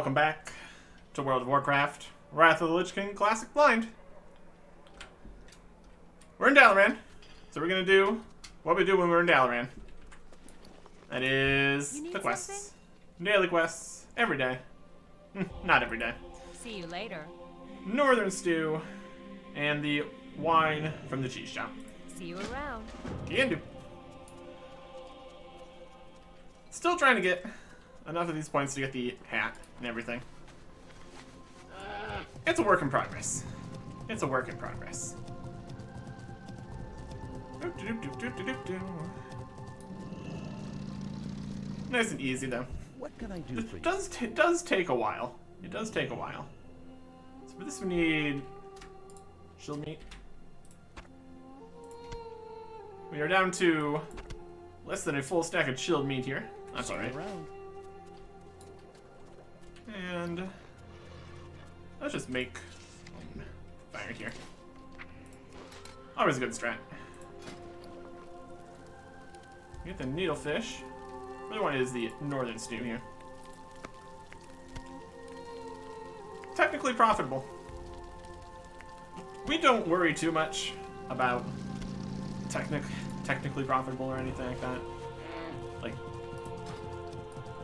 welcome back to World of Warcraft, Wrath of the Lich King Classic Blind. We're in Dalaran, so we're gonna do what we do when we're in Dalaran. That is the quests. Daily quests, every day. Not every day. See you later. Northern Stew, and the wine from the cheese shop. See you around. Can do. Still trying to get enough of these points to get the hat and everything. It's a work in progress. It's a work in progress. Nice and easy though. What can I do for you? It does take a while. It does take a while. So for this we need shield meat. We are down to less than a full stack of chilled meat here. That's alright. And let's just make fire here. Always a good strat. Get the needlefish. The other one is the northern stew here. Technically profitable. We don't worry too much about technically profitable or anything like that. Like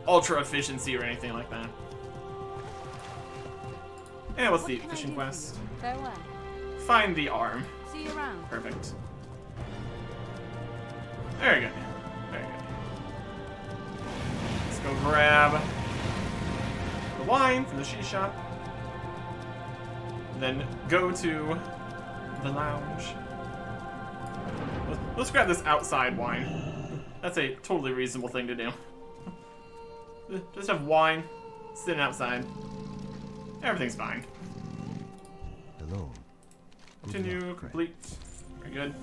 ultra efficiency or anything like that. And what's the fishing quest? Farewell. Find the arm. See you around. Perfect. Very good. Very good. Let's go grab the wine from the cheese shop. And then go to the lounge. Let's grab this outside wine. That's a totally reasonable thing to do. Just have wine sitting outside. Everything's fine. Hello. Continue, complete. Very good.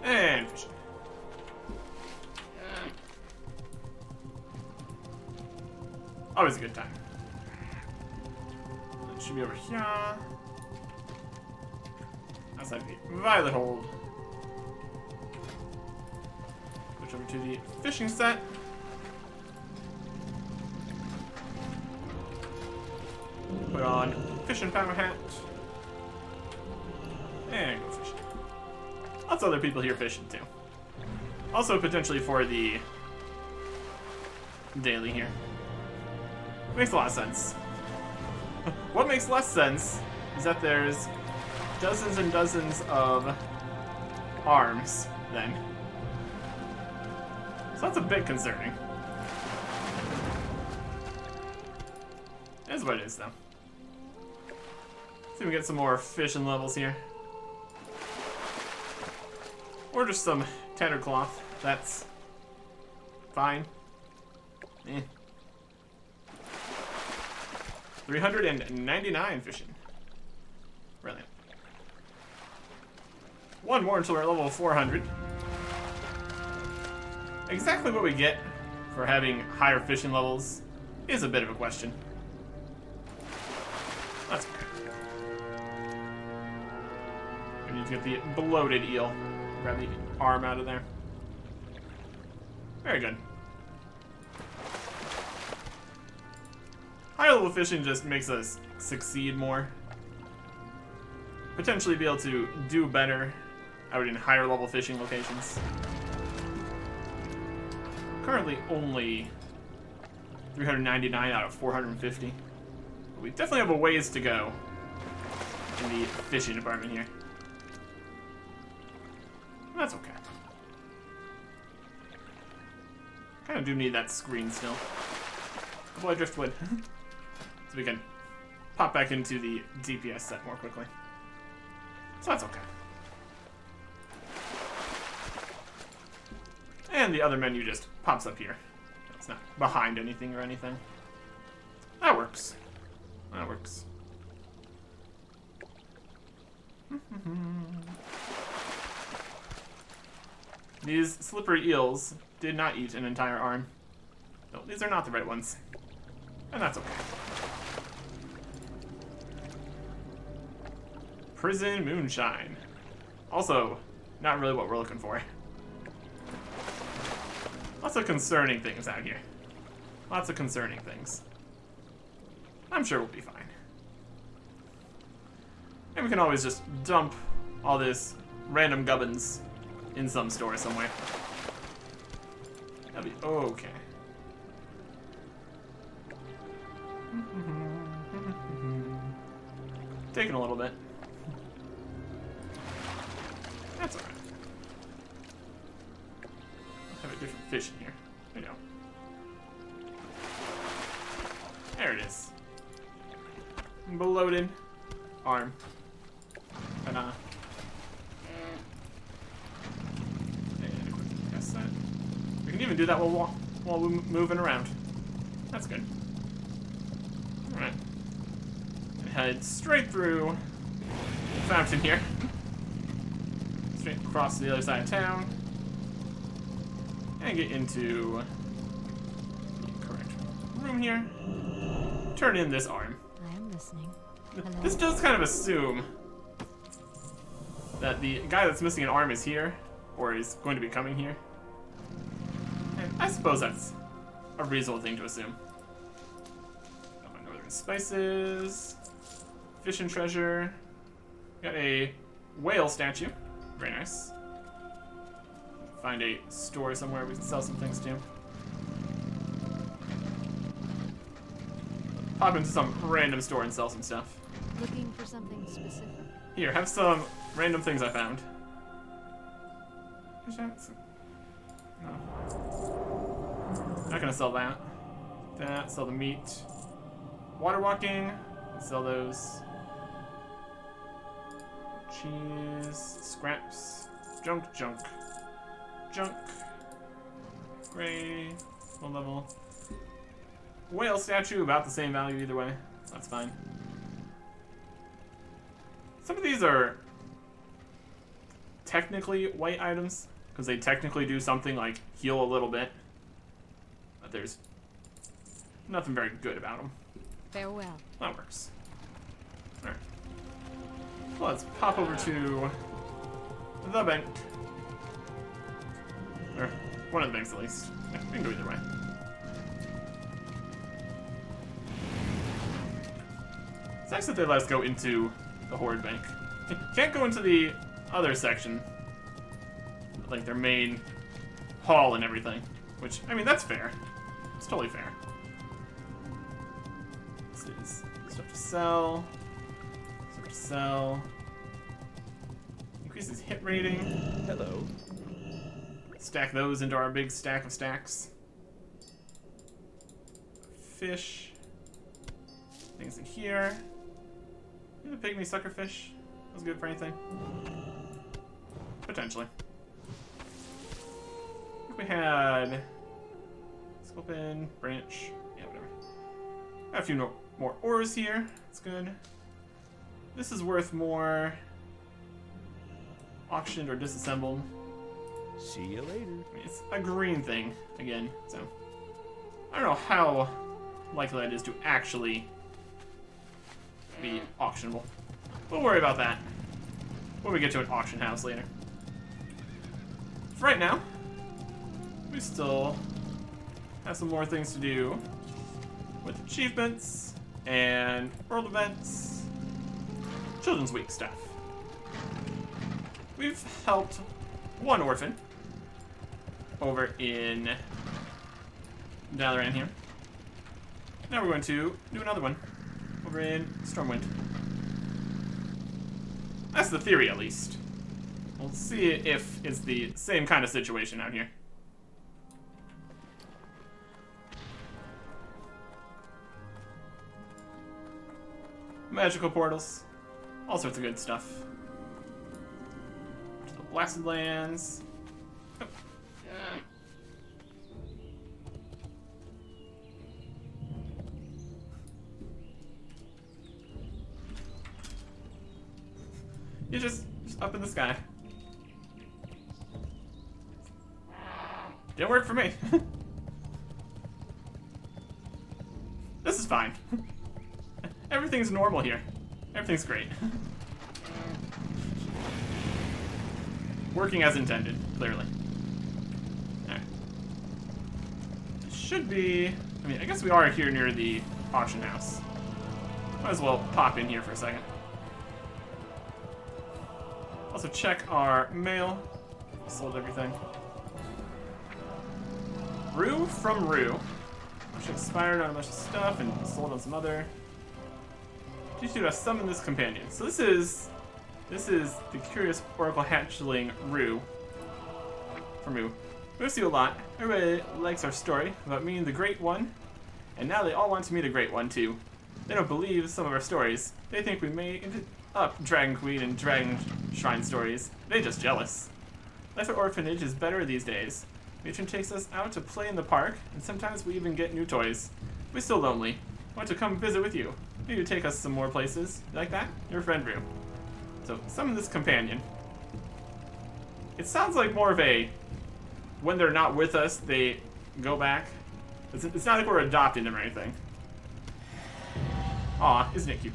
And fishing. Always a good time. It should be over here. Outside the violet hold. Switch over to the fishing set. Put on fishing power hat. And go fishing. Lots of other people here fishing too. Also potentially for the daily here. Makes a lot of sense. What makes less sense is that there's dozens and dozens of arms then. So that's a bit concerning. That's what it is though. See if we get some more fishing levels here. Or just some tattered cloth. That's fine. 399 fishing. Brilliant. One more until we're at level 400. Exactly what we get for having higher fishing levels is a bit of a question. That's okay. We need to get the bloated eel. Grab the arm out of there. Very good. Higher level fishing just makes us succeed more. Potentially be able to do better out in higher level fishing locations. Currently only 399 out of 450. But we definitely have a ways to go in the fishing department here. That's okay. Kind of do need that screen still. Boy, driftwood. So we can pop back into the DPS set more quickly. So that's okay. And the other menu just pops up here. It's not behind anything or anything. That works. That works. These slippery eels did not eat an entire arm. No, these are not the right ones. And that's okay. Prison moonshine. Also, not really what we're looking for. Lots of concerning things out here. Lots of concerning things. I'm sure we'll be fine. And we can always just dump all this random gubbins in some store somewhere. That'll be okay. Taking a little bit. That's alright. Have a different fish in here. There we go. There it is. Bloated arm. Ta-da. And quick test that. We can even do that while we're moving around. That's good. Alright. And head straight through the fountain here. Straight across to the other side of town. And get into the correct room here. Turn in this arm. I am listening. Hello. This does kind of assume that the guy that's missing an arm is here, or is going to be coming here. And I suppose that's a reasonable thing to assume. Got my northern spices, fish and treasure. Got a whale statue, very nice. Find a store somewhere we can sell some things to. Pop into some random store and sell some stuff. Looking for something specific? Here, have some random things I found. No. Not gonna sell that. Sell the meat. Water walking, sell those. Cheese, scraps, junk. Gray, low level. Whale statue, about the same value either way. That's fine. Some of these are technically white items, because they technically do something like heal a little bit. But there's nothing very good about them. Farewell. That works. Alright. Well, let's pop over to the bank. Or one of the banks at least. Yeah, we can go either way. It's nice that they let us go into the Horde Bank. Can't go into the other section. Like their main hall and everything. Which, I mean, that's fair. It's totally fair. This is stuff to sell. Stuff to sell. Increases hit rating. Hello. Stack those into our big stack of stacks. Fish. Things in here. The pygmy suckerfish was good for anything. Potentially. I think we had sculpin, branch, yeah, whatever. Got a few more ores here. That's good. This is worth more. Auctioned or disassembled. See you later. I mean, it's a green thing again, so I don't know how likely that is to actually be auctionable. We'll worry about that when we get to an auction house later. For right now, we still have some more things to do with achievements and world events, Children's Week stuff. We've helped one orphan over in Dalaran here. Now we're going to do another one over in Stormwind. That's the theory, at least. We'll see if it's the same kind of situation out here. Magical portals. All sorts of good stuff. To the Blasted Lands. Oh. You're just up in the sky. Didn't work for me. This is fine. Everything's normal here. Everything's great. Working as intended, clearly. Alright. It should be I mean, I guess we are here near the auction house. Might as well pop in here for a second. Also check our mail. Sold everything. Rue from Rue. Which expired on a bunch of stuff and sold on some other. Teach you to summon this companion. So this is the curious oracle hatchling Rue. From Rue. We miss you a lot. Everybody likes our story about meeting the Great One. And now they all want to meet a Great One too. They don't believe some of our stories. They think we made up Dragon Queen and Dragon Shrine stories. They're just jealous. Life at Orphanage is better these days. Matron takes us out to play in the park, and sometimes we even get new toys. We're still lonely. I want to come visit with you. Maybe take us some more places. You like that? Your friend Rue. So, summon this companion. It sounds like more of a, when they're not with us, they go back. It's not like we're adopting them or anything. Aw, isn't it cute?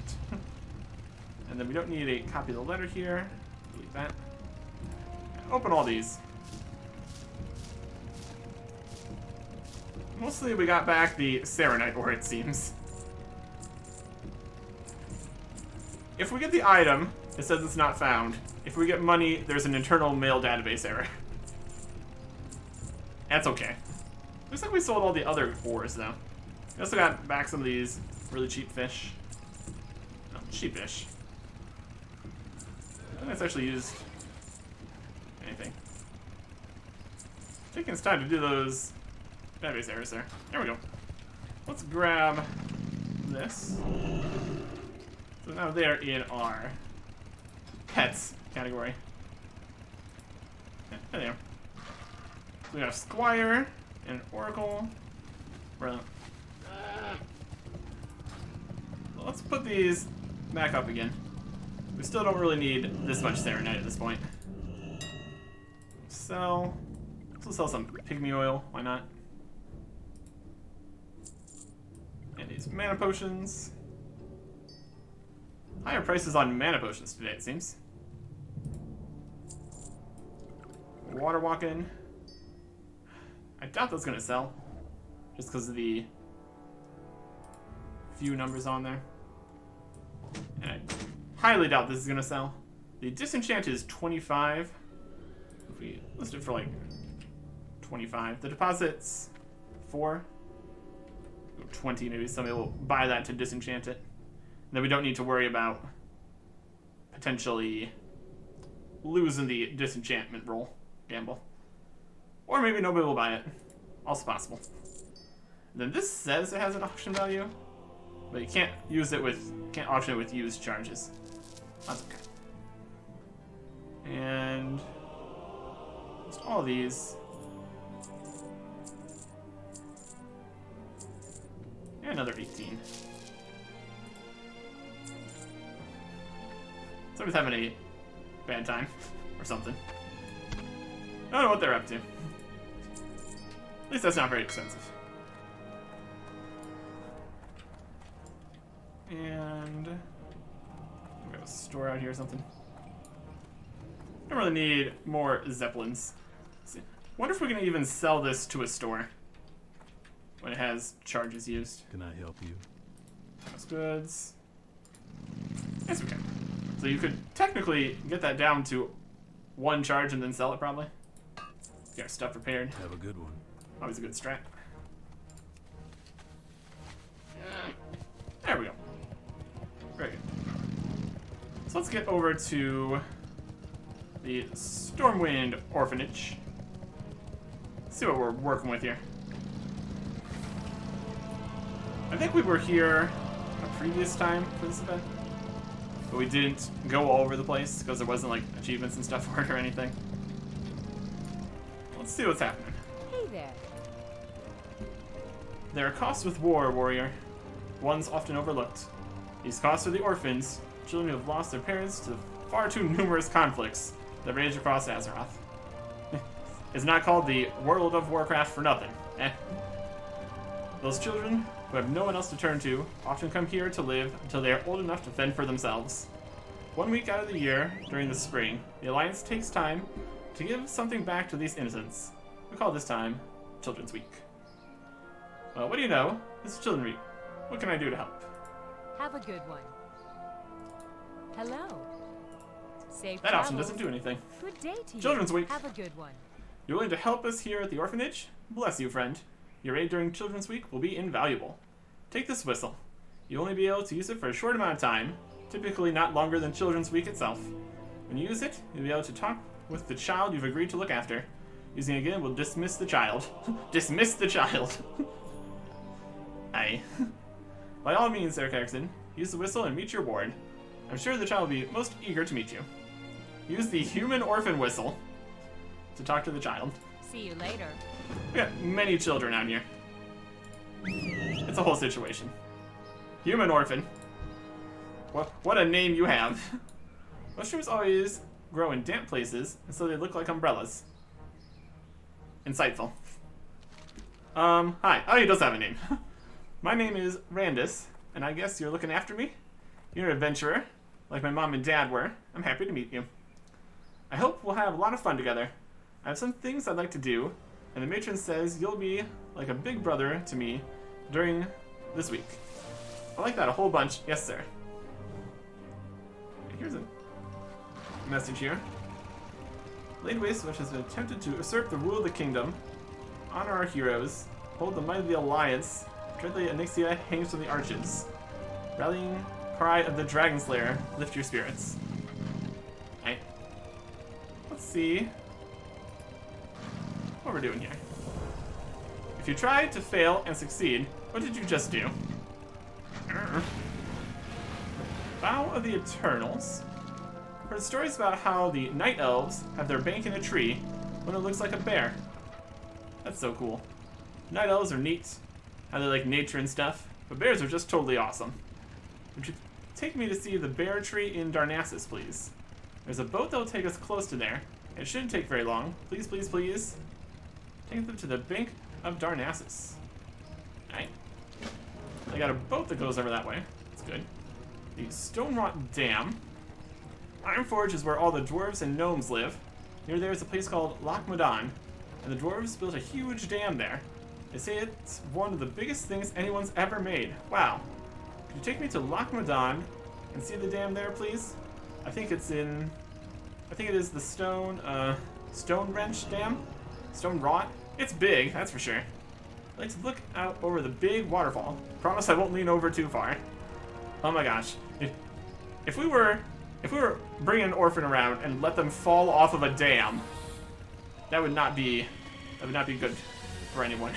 And then we don't need a copy of the letter here. Delete that. Open all these. Mostly we got back the Serenite ore, it seems. If we get the item, it says it's not found. If we get money, there's an internal mail database error. That's okay. Looks like we sold all the other ores, though. We also got back some of these really cheap fish. No, cheapish. I think that's actually used anything. Taking its time to do those database errors there. There we go. Let's grab this. So now they're in our pets category. Yeah, there they are. So we got a Squire and an Oracle. Let's put these back up again. We still don't really need this much Serenite at this point. So, let's sell some pygmy oil. Why not? And these mana potions. Higher prices on mana potions today, it seems. Water walking. I doubt that's gonna sell. Just because of the few numbers on there. And I highly doubt this is gonna sell. The disenchant is 25. If we list it for like 25. The deposit's 4. 20, maybe somebody will buy that to disenchant it. And then we don't need to worry about potentially losing the disenchantment roll gamble. Or maybe nobody will buy it. Also possible. And then this says it has an auction value, but you can't can't auction it with used charges. That's okay. And just all of these. And another 18. Somebody's having a bad time or something. I don't know what they're up to. At least that's not very expensive. And we got a store out here or something. Don't really need more Zeppelins. Wonder if we can even sell this to a store when it has charges used. Can I help you? House goods. Yes, we can. So you could technically get that down to 1 charge and then sell it, probably. Get our stuff repaired. Have a good one. Always a good strat. There we go. Very good. So let's get over to the Stormwind Orphanage. See what we're working with here. I think we were here a previous time for this event, but we didn't go all over the place because there wasn't like achievements and stuff for it or anything. Let's see what's happening. Hey there. There are costs with war, warrior. Ones often overlooked. These costs are the orphans, children who have lost their parents to far too numerous conflicts that rage across Azeroth. It's not called the World of Warcraft for nothing. Those children, who have no one else to turn to, often come here to live until they are old enough to fend for themselves. 1 week out of the year, during the spring, the Alliance takes time to give something back to these innocents. We call this time Children's Week. Well, what do you know? This is Children's Week. What can I do to help? Have a good one. Hello. Safe That option travels. doesn't do anything. Good day to you. Children's Week. Have a good one. You're willing to help us here at the orphanage? Bless you, friend. Your aid during Children's Week will be invaluable. Take this whistle. You'll only be able to use it for a short amount of time, typically not longer than Children's Week itself. When you use it, you'll be able to talk with the child you've agreed to look after. Using it again will dismiss the child. Dismiss the child. Aye. By all means, Eric Erickson, use the whistle and meet your ward. I'm sure the child will be most eager to meet you. Use the human orphan whistle to talk to the child. See you later. We got many children out here. It's a whole situation. Human orphan. What a name you have. Mushrooms always grow in damp places, and so they look like umbrellas. Insightful. Hi. Oh, he does have a name. My name is Randus, and I guess you're looking after me? You're an adventurer, like my mom and dad were. I'm happy to meet you. I hope we'll have a lot of fun together. I have some things I'd like to do, and the matron says you'll be like a big brother to me during this week. I like that a whole bunch. Yes, sir. Here's a message here. Laid waste which has been attempted to usurp the rule of the kingdom. Honor our heroes. Hold the might of the alliance. Dreadly Anixia hangs from the arches. Rallying cry of the Dragon Slayer. Lift your spirits. Alright. Let's see what we're doing here. If you try to fail and succeed, what did you just do? Vow of the Eternals. Heard stories about how the night elves have their bank in a tree when it looks like a bear. That's so cool. Night elves are neat, how they like nature and stuff, but bears are just totally awesome. Would you take me to see the bear tree in Darnassus, please? There's a boat that'll take us close to there. It shouldn't take very long. Please, please, please. Take them to the bank of Darnassus. Alright. They got a boat that goes over that way. That's good. The Stone Rot Dam. Ironforge is where all the dwarves and gnomes live. Near there is a place called Loch Modan, and the dwarves built a huge dam there. They say it's one of the biggest things anyone's ever made. Wow. Could you take me to Loch Modan and see the dam there, please? I think it is the Stone Wrench Dam? Stone Rot? It's big, that's for sure. I'd like to look out over the big waterfall. Promise I won't lean over too far. Oh my gosh. If we were bringing an orphan around and let them fall off of a dam, that would not be good for anyone.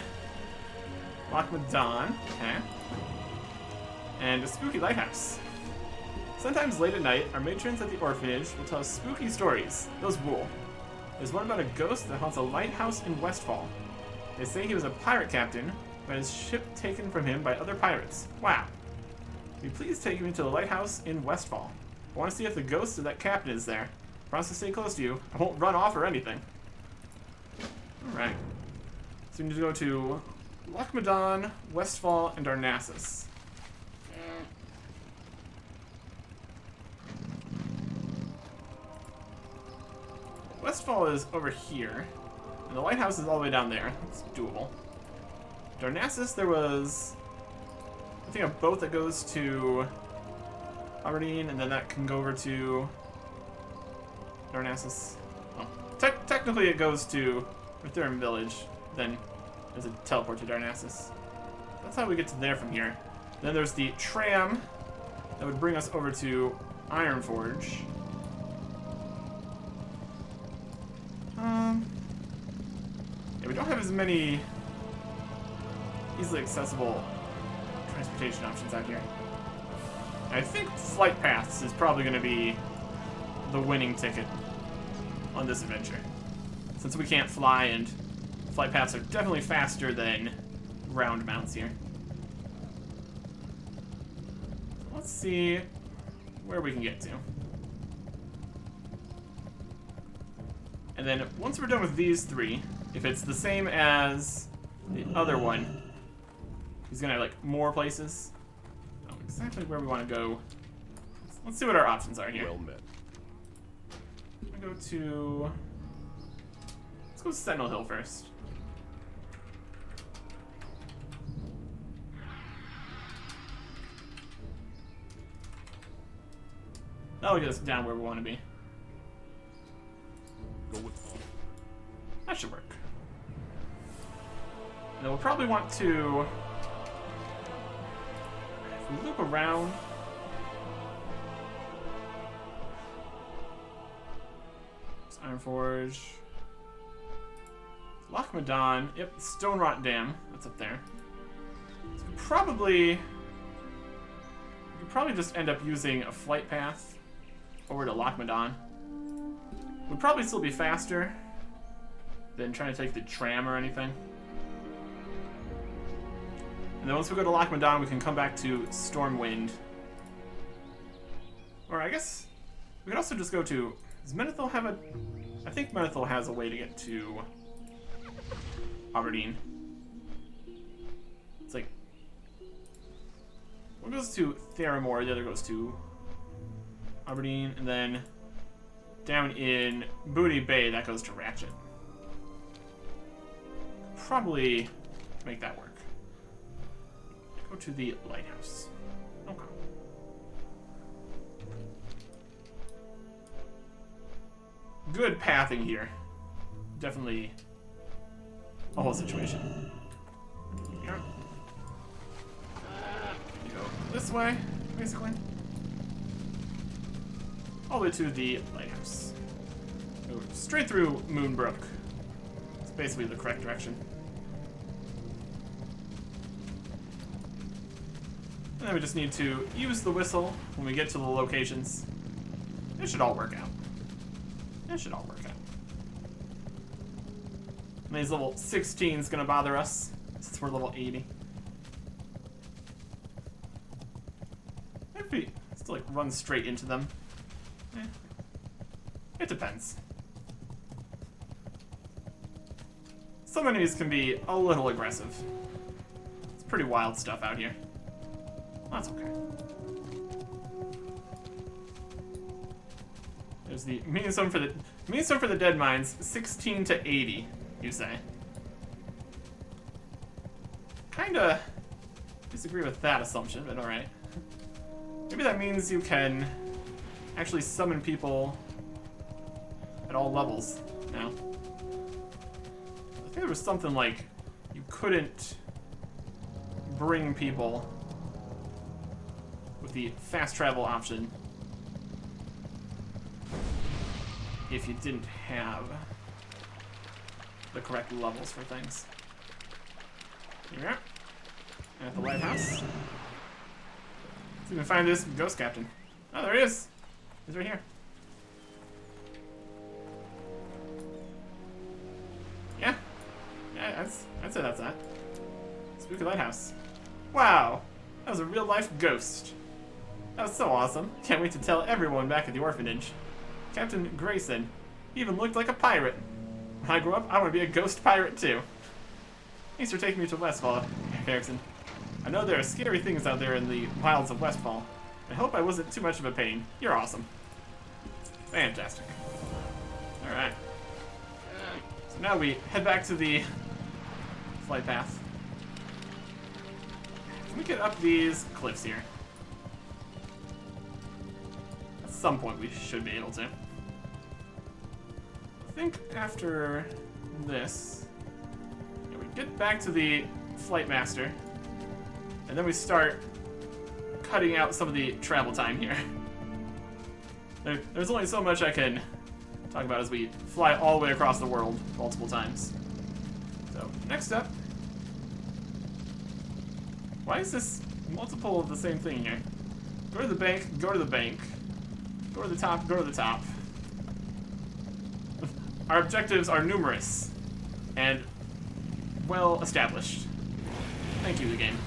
Loch Modan, okay. And a spooky lighthouse. Sometimes late at night, our matrons at the orphanage will tell us spooky stories. Those rule. There's one about a ghost that haunts a lighthouse in Westfall. They say he was a pirate captain, but his ship taken from him by other pirates. Wow. Will you please take me to the lighthouse in Westfall? I want to see if the ghost of that captain is there. I promise to stay close to you. I won't run off or anything. Alright. So we need to go to Loch Modan, Westfall, and Darnassus. Westfall is over here, and the lighthouse is all the way down there. It's doable. Darnassus, there was, I think, a boat that goes to Aberdeen, and then that can go over to Darnassus. Well, technically it goes to Rotherham Village, then there's a teleport to Darnassus. That's how we get to there from here. Then there's the tram that would bring us over to Ironforge. Yeah, we don't have as many easily accessible transportation options out here. I think flight paths is probably going to be the winning ticket on this adventure, since we can't fly, and flight paths are definitely faster than round mounts here. Let's see where we can get to. And then once we're done with these three, if it's the same as the other one, he's gonna have like more places. Oh, exactly where we want to go. Let's see what our options are here. Well met. I'm gonna go to. Let's go to Sentinel Hill first. That'll get us down where we want to be. Go with all. That should work. Now we'll probably want to... If we loop around... It's Ironforge... Lochmadon. Yep, Stone Rot Dam. That's up there. So we could probably just end up using a flight path over to Lochmadon. Would probably still be faster than trying to take the tram or anything. And then once we go to Lochmadon, we can come back to Stormwind. Or I guess we could also just go to... Does Menethil have a... I think Menethil has a way to get to Aberdeen. It's like... One goes to Theramore, the other goes to Aberdeen, and then down in Booty Bay, that goes to Ratchet. Probably make that work. Go to the lighthouse. Okay. Good pathing here. Definitely a whole situation. Yeah. You go this way, basically. All the way to the lighthouse. Go straight through Moonbrook. It's basically the correct direction. And then we just need to use the whistle when we get to the locations. It should all work out. It should all work out. And these level 16 is going to bother us since we're level 80. If we still like run straight into them. It depends. Some enemies can be a little aggressive. It's pretty wild stuff out here. That's okay. There's the mean stone for the dead mines, 16 to 80, you say. Kinda disagree with that assumption, but alright. Maybe that means you can actually summon people at all levels now. I think there was something like you couldn't bring people with the fast travel option if you didn't have the correct levels for things. Here we are. At the lighthouse. Let's see if we can find this ghost captain. Oh, there he is. He's right here. Yeah. Yeah, I'd say that's that. Spooky lighthouse. Wow. That was a real life ghost. That was so awesome. Can't wait to tell everyone back at the orphanage. Captain Grayson. He even looked like a pirate. When I grow up, I want to be a ghost pirate too. Thanks for taking me to Westfall, Erickson. I know there are scary things out there in the wilds of Westfall. I hope I wasn't too much of a pain. You're awesome. Fantastic. Alright. So now we head back to the flight path. Can we get up these cliffs here? At some point we should be able to. I think after this, yeah, we get back to the Flight Master, and then we start cutting out some of the travel time here. There's only so much I can talk about as we fly all the way across the world multiple times. So, next up. Why is this multiple of the same thing here? Go to the bank, go to the bank. Go to the top, go to the top. Our objectives are numerous and well established. Thank you, the game.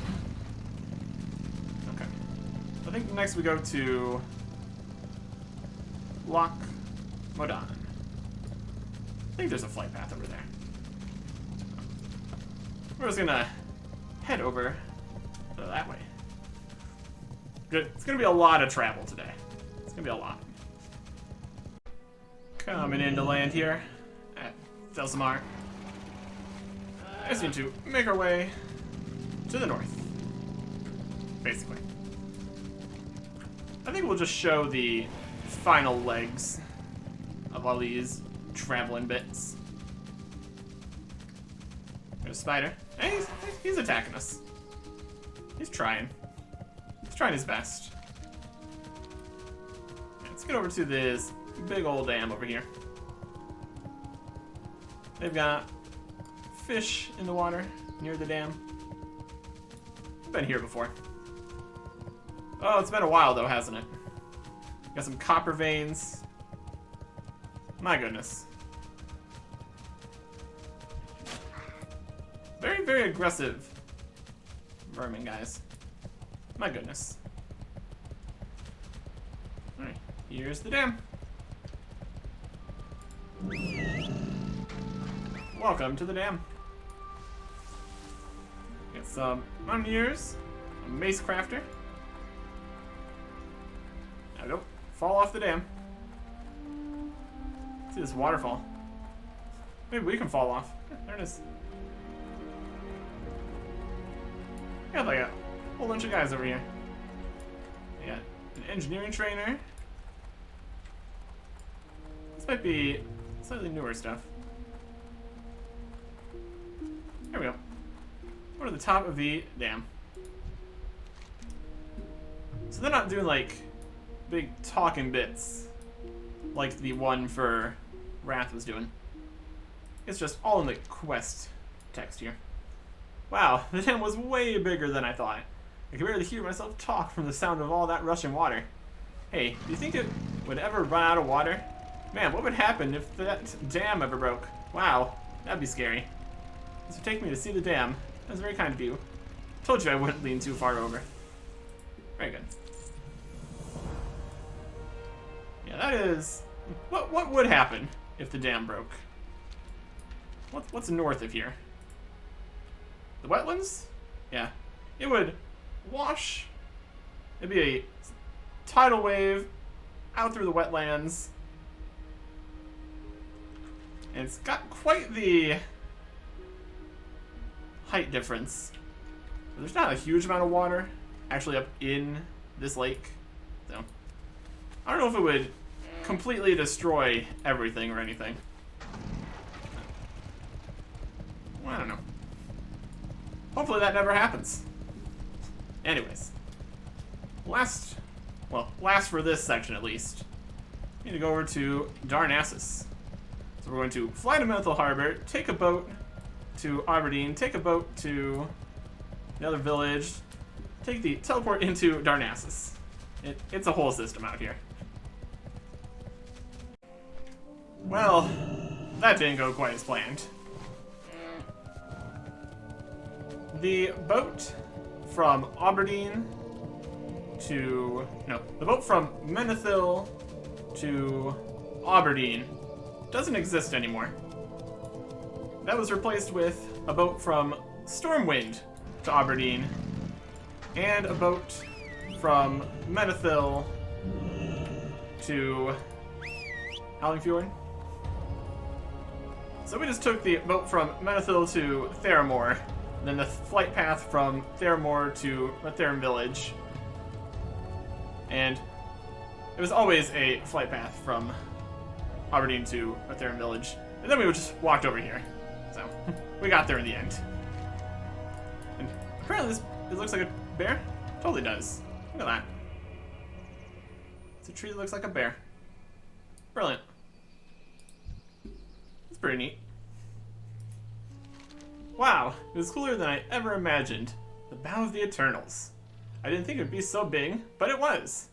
Okay. I think next we go to Lochmadon. I think there's a flight path over there. We're just gonna head over that way. Good. It's gonna be a lot of travel today. It's gonna be a lot. Coming into land here at Felsamar. I just need to make our way to the north, basically. I think we'll just show the final legs of all these traveling bits. There's a spider. Hey, he's attacking us. He's trying. He's trying his best. Okay, let's get over to this big old dam over here. They've got fish in the water near the dam. I've been here before. Oh, it's been a while though, hasn't it? Got some copper veins. My goodness. Very, very aggressive vermin, guys. My goodness. Alright, here's the dam. Welcome to the dam. Got some mountaineers, a mace crafter. Now don't fall off the dam. See this waterfall. Maybe we can fall off. There it is. Got like a whole bunch of guys over here. We got an engineering trainer. This might be slightly newer stuff. There we go. We're to the top of the dam. So they're not doing like big talking bits like the one for Wrath was doing. It's just all in the quest text here. Wow, the dam was way bigger than I thought. I could barely hear myself talk from the sound of all that rushing water. Hey, do you think it would ever run out of water? Man, what would happen if that dam ever broke? Wow, that'd be scary. This would take me to see the dam. That was very kind of you. Told you I wouldn't lean too far over. Very good. Yeah, that is... What would happen if the dam broke? What's north of here? The wetlands? Yeah. It would wash. It'd be a tidal wave out through the wetlands. And it's got quite the height difference. There's not a huge amount of water actually up in this lake. So I don't know if it would completely destroy everything or anything. Well, I don't know. Hopefully that never happens. Anyways. Last for this section at least. We need to go over to Darnassus. So we're going to fly to Menthil Harbor, take a boat to Aberdeen, take a boat to the other village, take the teleport into Darnassus. It's a whole system out here. Well, that didn't go quite as planned. The boat from Aberdeen to... No, the boat from Menethil to Aberdeen doesn't exist anymore. That was replaced with a boat from Stormwind to Aberdeen and a boat from Menethil to Hallingfjord. So we just took the boat from Menethil to Theramore, then the flight path from Theramore to Matharan Village. And it was always a flight path from Aberdeen to Matharan Village. And then we just walked over here. So we got there in the end. And apparently it looks like a bear. Totally does. Look at that. It's a tree that looks like a bear. Brilliant. It's pretty neat. Wow, it was cooler than I ever imagined. The Bow of the Eternals. I didn't think it would be so big, but it was.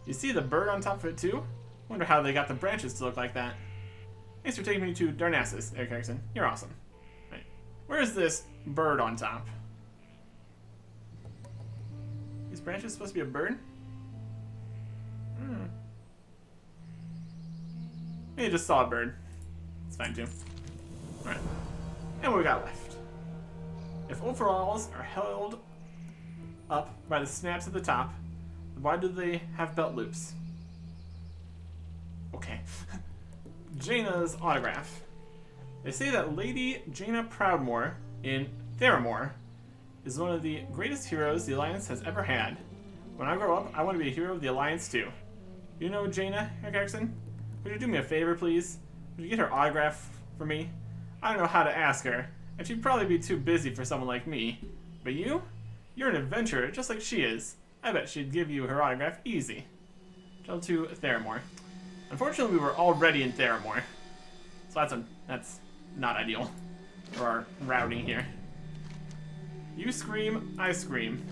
You see the bird on top of it too? Wonder how they got the branches to look like that. Thanks for taking me to Darnassus, Eric Erickson. You're awesome. Right. Where is this bird on top? These branches supposed to be a bird? Maybe I just saw a bird. It's fine too. Alright. And what we got left? If overalls are held up by the snaps at the top, why do they have belt loops? Okay. Jaina's autograph. They say that Lady Jaina Proudmoore in Theramore is one of the greatest heroes the Alliance has ever had. When I grow up, I want to be a hero of the Alliance too. Do you know Jaina Erickson? Would you do me a favor, please? Would you get her autograph for me? I don't know how to ask her, and she'd probably be too busy for someone like me. But you? You're an adventurer, just like she is. I bet she'd give you her autograph easy. Travel to Theramore. Unfortunately, we were already in Theramore, so that's not ideal for our routing here. You scream, I scream.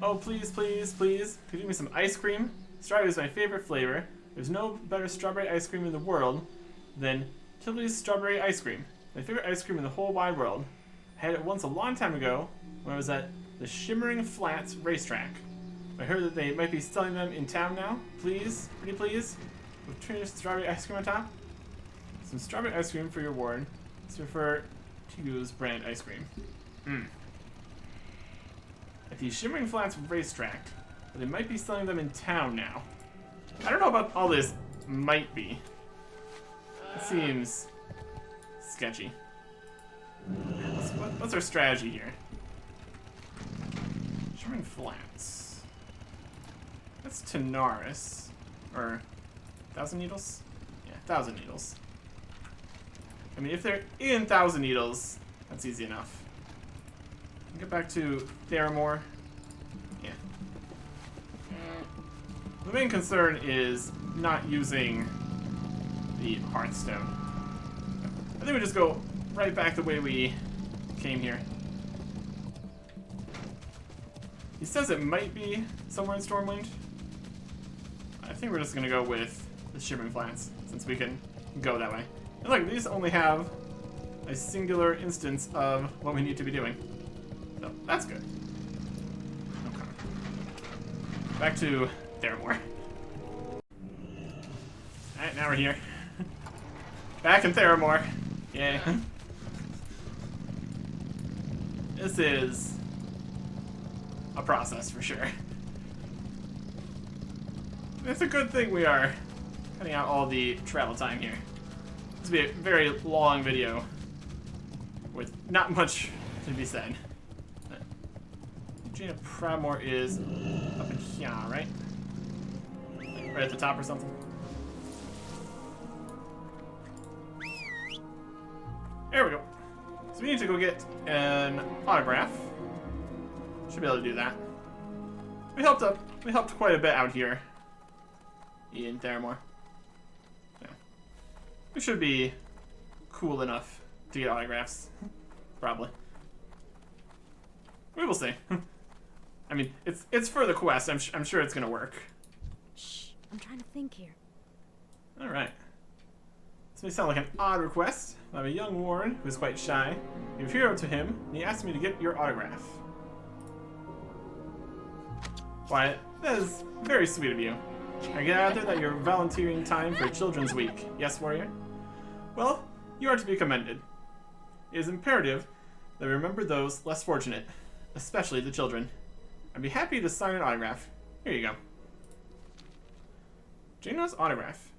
Oh, please, please, please. Could you give me some ice cream? Strawberry is my favorite flavor. There's no better strawberry ice cream in the world than Tilly's strawberry ice cream. My favorite ice cream in the whole wide world. I had it once a long time ago when I was at the Shimmering Flats racetrack. I heard that they might be selling them in town now. Please, pretty please. With Trina's strawberry ice cream on top. Some strawberry ice cream for your ward. Let's refer Tigu's brand ice cream. At the Shimmering Flats racetrack. But they might be selling them in town now. I don't know about all this might be. It seems sketchy. What's our strategy here? Shimmering Flats. That's Tanaris. Or 1,000 Needles? Yeah, 1,000 Needles. I mean, if they're in 1,000 Needles, that's easy enough. Get back to Theramore. Yeah. The main concern is not using the Hearthstone. I think we just go right back the way we came here. He says it might be somewhere in Stormwind. I think we're just gonna go with the Shimmering Flats, since we can go that way. And look, these only have a singular instance of what we need to be doing. So, that's good. Okay. Back to Theramore. Alright, now we're here. Back in Theramore. Yay. This is a process for sure. It's a good thing we are cutting out all the travel time here. This will be a very long video with not much to be said. Gina Pradmore is up in here, right? Like right at the top or something? There we go. So we need to go get an autograph. Should be able to do that. We helped quite a bit out here in Theramore. Yeah. We should be cool enough to get autographs. Probably. We will see. I mean, it's for the quest. I'm sure it's gonna work. Shh, I'm trying to think here. All right. This may sound like an odd request. I have a young Warren who's quite shy. You're a hero to him, and he asked me to get your autograph. Why, that is very sweet of you. I gather that you're volunteering time for Children's Week. Yes, warrior? Well, you are to be commended. It is imperative that we remember those less fortunate, especially the children. I'd be happy to sign an autograph. Here you go. Jaina's autograph.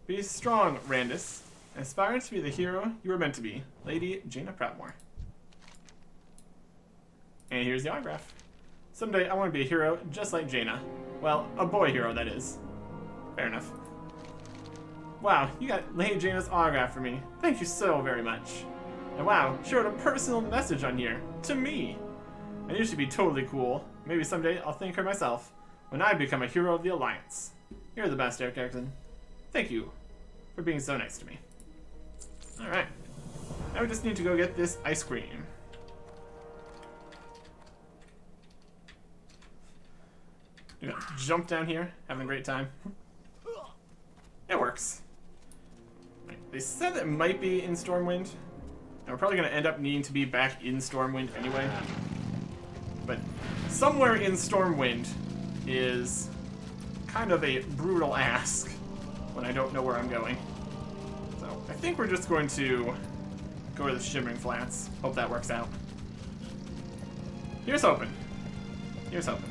Be strong, Randus. Aspire to be the hero you were meant to be, Lady Jaina Pradmore. And here's the autograph. Someday I want to be a hero just like Jaina. Well, a boy hero, that is. Fair enough. Wow, you got Lady Jaina's autograph for me. Thank you so very much. And wow, she wrote a personal message on here. To me. I knew she'd be totally cool. Maybe someday I'll thank her myself when I become a hero of the Alliance. You're the best, Eric Erickson. Thank you for being so nice to me. Alright. Now we just need to go get this ice cream. You know, jump down here, having a great time. It works. Right. They said it might be in Stormwind. And we're probably going to end up needing to be back in Stormwind anyway. But somewhere in Stormwind is kind of a brutal ask when I don't know where I'm going. So I think we're just going to go to the Shimmering Flats. Hope that works out. Here's hoping. Here's hoping.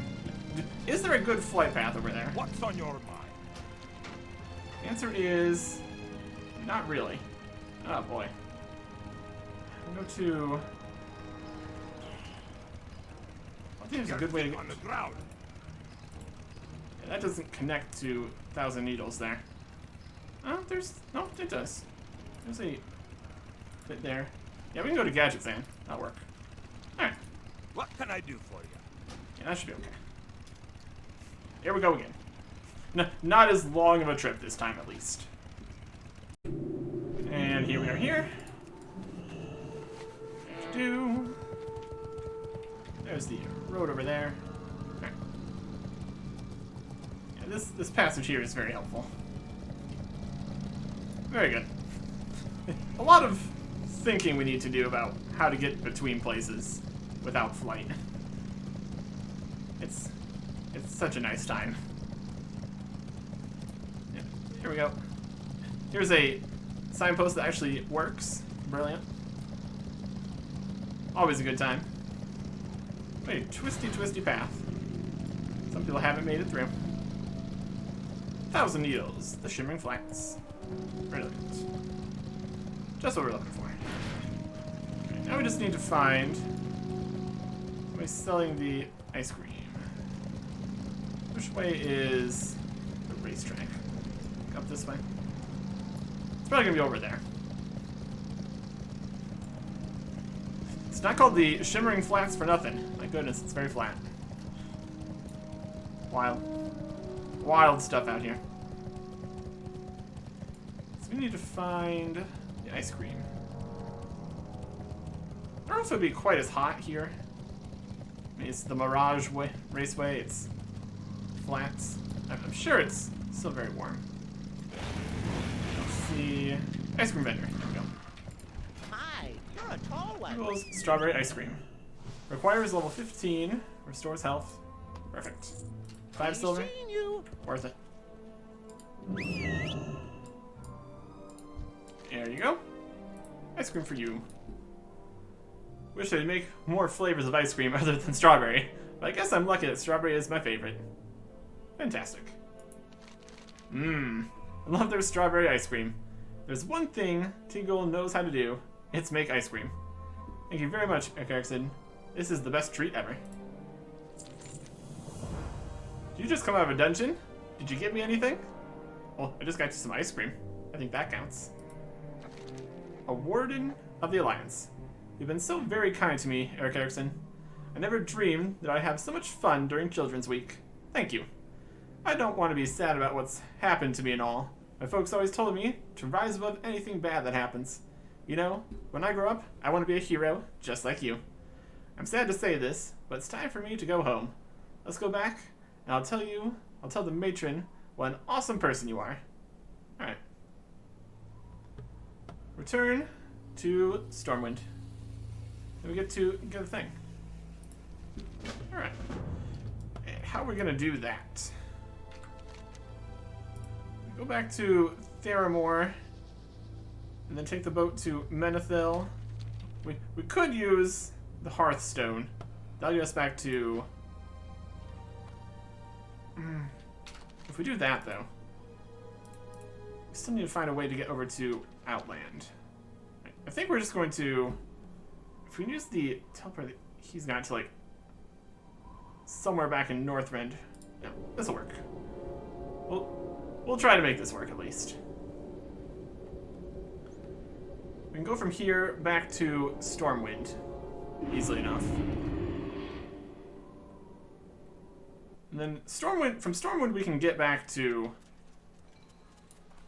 Is there a good flight path over there? What's on your mind? The answer is not really. Oh boy. I'll go to... I think there's a good way to get... on the ground. Yeah, that doesn't connect to 1,000 Needles there. Oh, there's... No, it does. There's a bit there. Yeah, we can go to Gadget Zan. That'll work. Alright. What can I do for you? Yeah, that should be okay. Here we go again. No, not as long of a trip this time, at least. And here we are here. There's the road over there. Okay. Yeah, this passage here is very helpful. Very good. A lot of thinking we need to do about how to get between places without flight. It's such a nice time. Yeah, here we go. Here's a signpost that actually works. Brilliant. Always a good time. Wait, twisty path. Some people haven't made it through. 1,000 Needles, the Shimmering Flats. Brilliant. Just what we're looking for. Okay, now we just need to find somebody selling the ice cream. Which way is the racetrack? Up this way? It's probably gonna be over there. It's not called the Shimmering Flats for nothing. My goodness, it's very flat. Wild stuff out here. So we need to find the ice cream. I don't know if it would be quite as hot here. I mean, it's the Mirage Raceway. It's flats. I'm sure it's still very warm. Let's see. Ice cream vendor. There we go. Hi, you're a tall one. Equals strawberry ice cream. Requires level 15. Restores health. Perfect. 5 silver. Seen you. Worth it. There you go. Ice cream for you. Wish they'd make more flavors of ice cream other than strawberry, but I guess I'm lucky that strawberry is my favorite. Fantastic. I love their strawberry ice cream. There's one thing Tingle knows how to do. It's make ice cream. Thank you very much, Erickson. This is the best treat ever. Did you just come out of a dungeon? Did you get me anything? Well, I just got you some ice cream. I think that counts. A Warden of the Alliance. You've been so very kind to me, Eric Erickson. I never dreamed that I'd have so much fun during Children's Week. Thank you. I don't want to be sad about what's happened to me and all. My folks always told me to rise above anything bad that happens. You know, when I grow up, I want to be a hero, just like you. I'm sad to say this, but it's time for me to go home. Let's go back, and I'll tell the matron what an awesome person you are. Alright. Return to Stormwind. Then we get to get a thing. Alright. And how are we gonna do that? We go back to Theramore, and then take the boat to Menethil. We could use the Hearthstone. That'll get us back to... If we do that, though, we still need to find a way to get over to Outland. I think we're just going to... If we use the teleport, he's got to, like, somewhere back in Northrend. No, this'll work. We'll try to make this work, at least. We can go from here back to Stormwind easily enough. And then from Stormwind we can get back to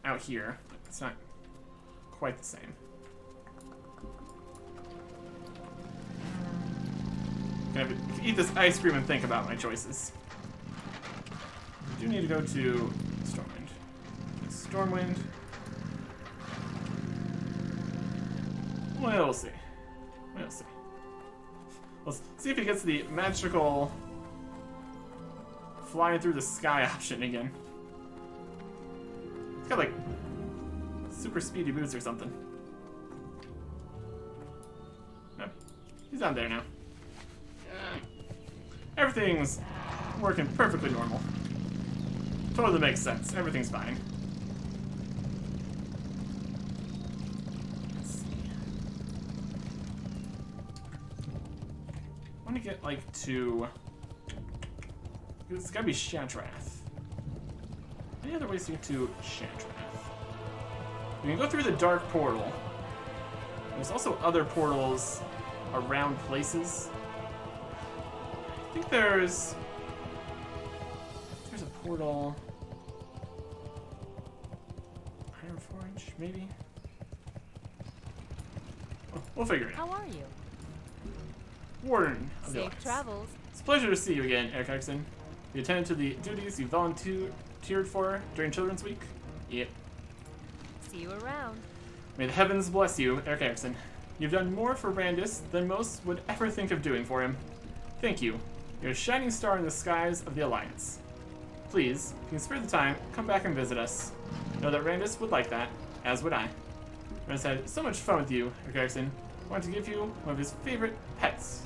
out here. It's not quite the same. I can eat this ice cream and think about my choices. I do need to go to Stormwind. Stormwind. We'll see. We'll see. Let's see if he gets the magical flying through the sky option again. It's got like super speedy boots or something. Nope. He's down there now. Everything's working perfectly normal. Totally makes sense. Everything's fine. Let's see. I want to get like to... It's gotta be Shatrath. Any other ways to get to Shantrath? We can go through the dark portal. There's also other portals around places. I think there's a portal. Iron Forge, maybe? Oh, we'll figure it out. How are you? Warden of the Safe Alliance. travels. It's a pleasure to see you again, Eric Erickson. You attended to the duties you volunteered for during Children's Week? Yep. See you around. May the heavens bless you, Eric Erickson. You've done more for Randus than most would ever think of doing for him. Thank you. You're a shining star in the skies of the Alliance. Please, if you can spare the time, come back and visit us. Know that Randus would like that, as would I. Randus had so much fun with you, Eric Erickson. I want to give you one of his favorite pets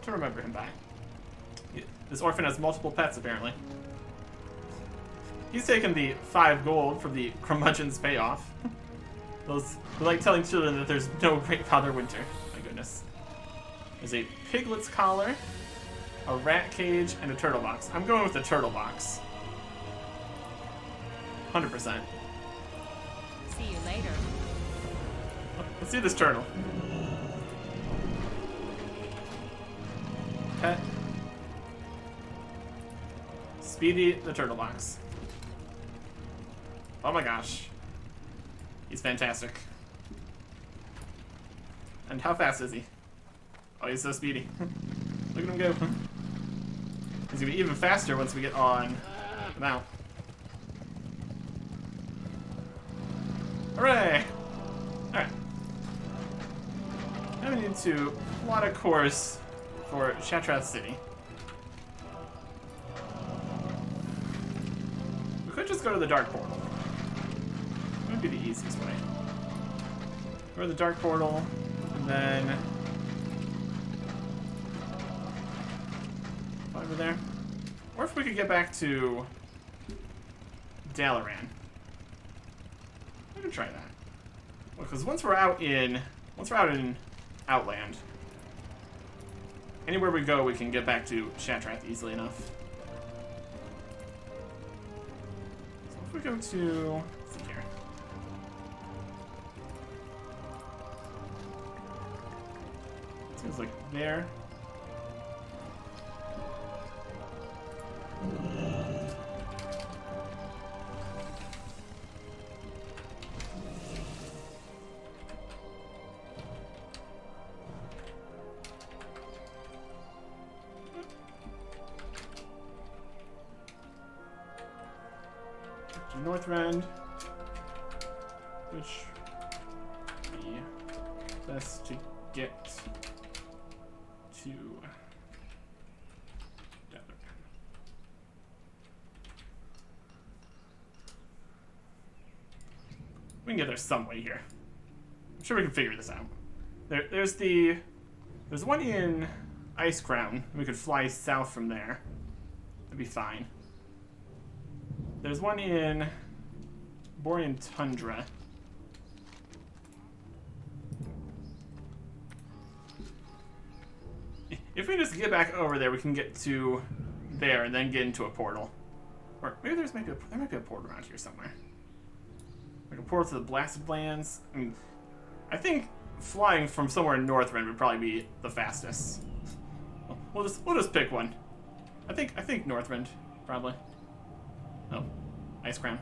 to remember him by. This orphan has multiple pets, apparently. He's taken the 5 gold from the curmudgeon's payoff. Those who like telling children that there's no great Father Winter. My goodness. There's a piglet's collar, a rat cage, and a turtle box. I'm going with the turtle box. 100%. See you later. Let's see this turtle. Pet. Speedy the turtle box. Oh my gosh. He's fantastic. And how fast is he? Oh, he's so speedy. Look at him go. He's gonna be even faster once we get on the mount. Hooray! Alright. Now we need to plot a course for Shantrath City. We could just go to the Dark Portal. That would be the easiest way. Go to the Dark Portal, and then over there. Or if we could get back to Dalaran. We could try that. Well, because once we're out in Outland, anywhere we go, we can get back to Shantrath easily enough. So if we go to, let's see here. Seems like there. Northrend, which would be best to get to Dalaran. We can get there some way here. I'm sure we can figure this out. There's one in Ice Crown. We could fly south from there. That'd be fine. There's one in Borean Tundra. If we just get back over there, we can get to there and then get into a portal. Or maybe there might be a portal around here somewhere. Like a portal to the Blasted Lands. I think flying from somewhere in Northrend would probably be the fastest. We'll just pick one. I think Northrend, probably. Oh, Ice Crown.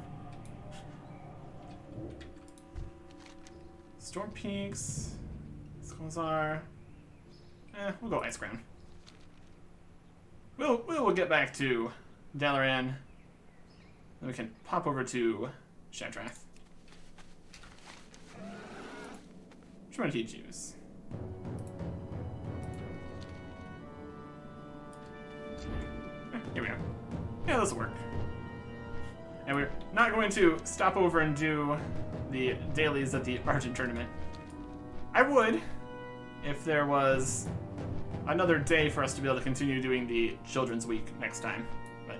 Storm Peaks. Skolazar. We'll go Ice Crown. We'll get back to Dalaran. Then we can pop over to Shantrath. Which one do you choose? Here we are. Yeah, this will work. And we're not going to stop over and do the dailies at the Argent tournament. I would, if there was another day for us to be able to continue doing the Children's Week next time. But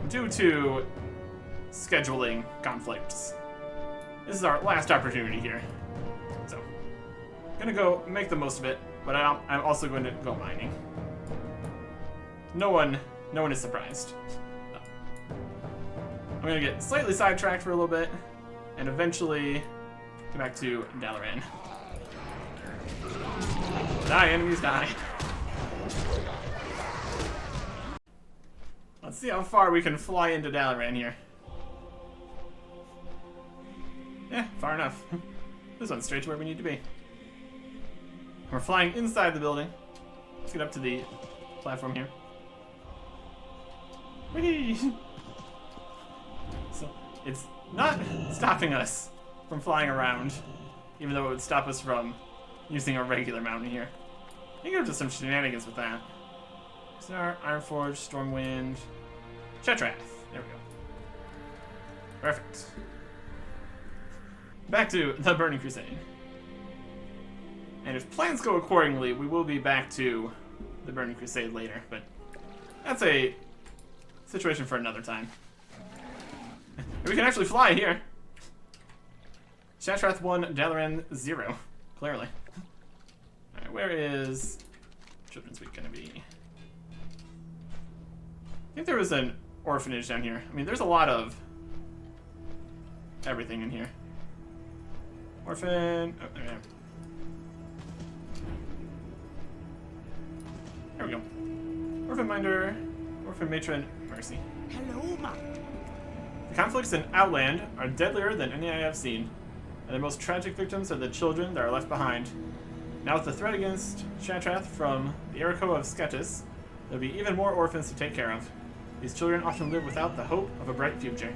due to scheduling conflicts, this is our last opportunity here. So, I'm gonna go make the most of it, but I'm also going to go mining. No one is surprised. I'm gonna get slightly sidetracked for a little bit, and eventually get back to Dalaran. Die, enemies, die. Let's see how far we can fly into Dalaran here. Yeah, far enough. This one's straight to where we need to be. We're flying inside the building. Let's get up to the platform here. Whee! So, it's not stopping us from flying around, even though it would stop us from using a regular mountain here. You can go to some shenanigans with that. Star, Ironforge, Stormwind, Chetrath. There we go. Perfect. Back to the Burning Crusade. And if plans go accordingly, we will be back to the Burning Crusade later, but that's a situation for another time. We can actually fly here. Chetrath 1, Dalaran 0. Clearly. Alright, where is Children's Week gonna be? I think there was an orphanage down here. I mean, there's a lot of everything in here. Orphan. Oh, there we go. There we go. Orphan Minder, Orphan Matron, Mercy. Hello, ma. The conflicts in Outland are deadlier than any I have seen, and the most tragic victims are the children that are left behind. Now with the threat against Chetrath from the Erico of Sketis, there'll be even more orphans to take care of. These children often live without the hope of a bright future.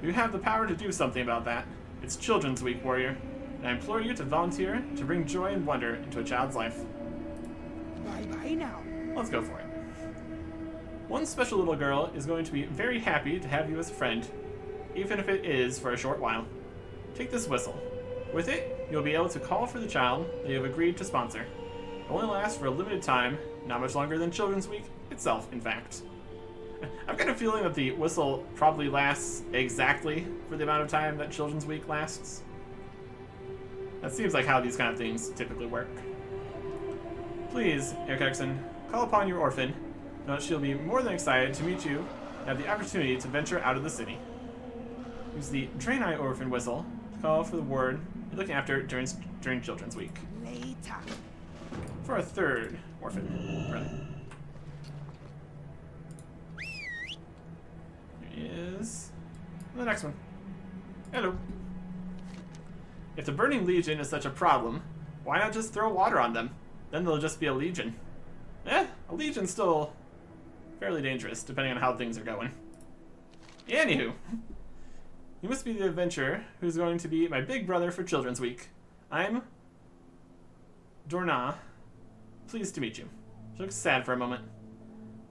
You have the power to do something about that. It's Children's Week, warrior, and I implore you to volunteer to bring joy and wonder into a child's life. Bye-bye now. Let's go for it. One special little girl is going to be very happy to have you as a friend, even if it is for a short while. Take this whistle. With it, you'll be able to call for the child that you have agreed to sponsor. It only lasts for a limited time, not much longer than Children's Week itself, in fact. I've got a feeling that the whistle probably lasts exactly for the amount of time that Children's Week lasts. That seems like how these kind of things typically work. Please, Erkexen, call upon your orphan. Know that she'll be more than excited to meet you and have the opportunity to venture out of the city. Use the Draenei Orphan whistle to call for the ward you're looking after during Children's Week. Later. For a third orphan. Really. Here is the next one. Hello. If the Burning Legion is such a problem, why not just throw water on them? Then they'll just be a legion. A legion's still fairly dangerous, depending on how things are going. Anywho, you must be the adventurer who's going to be my big brother for Children's Week. I'm Dorna. Pleased to meet you. She looks sad for a moment.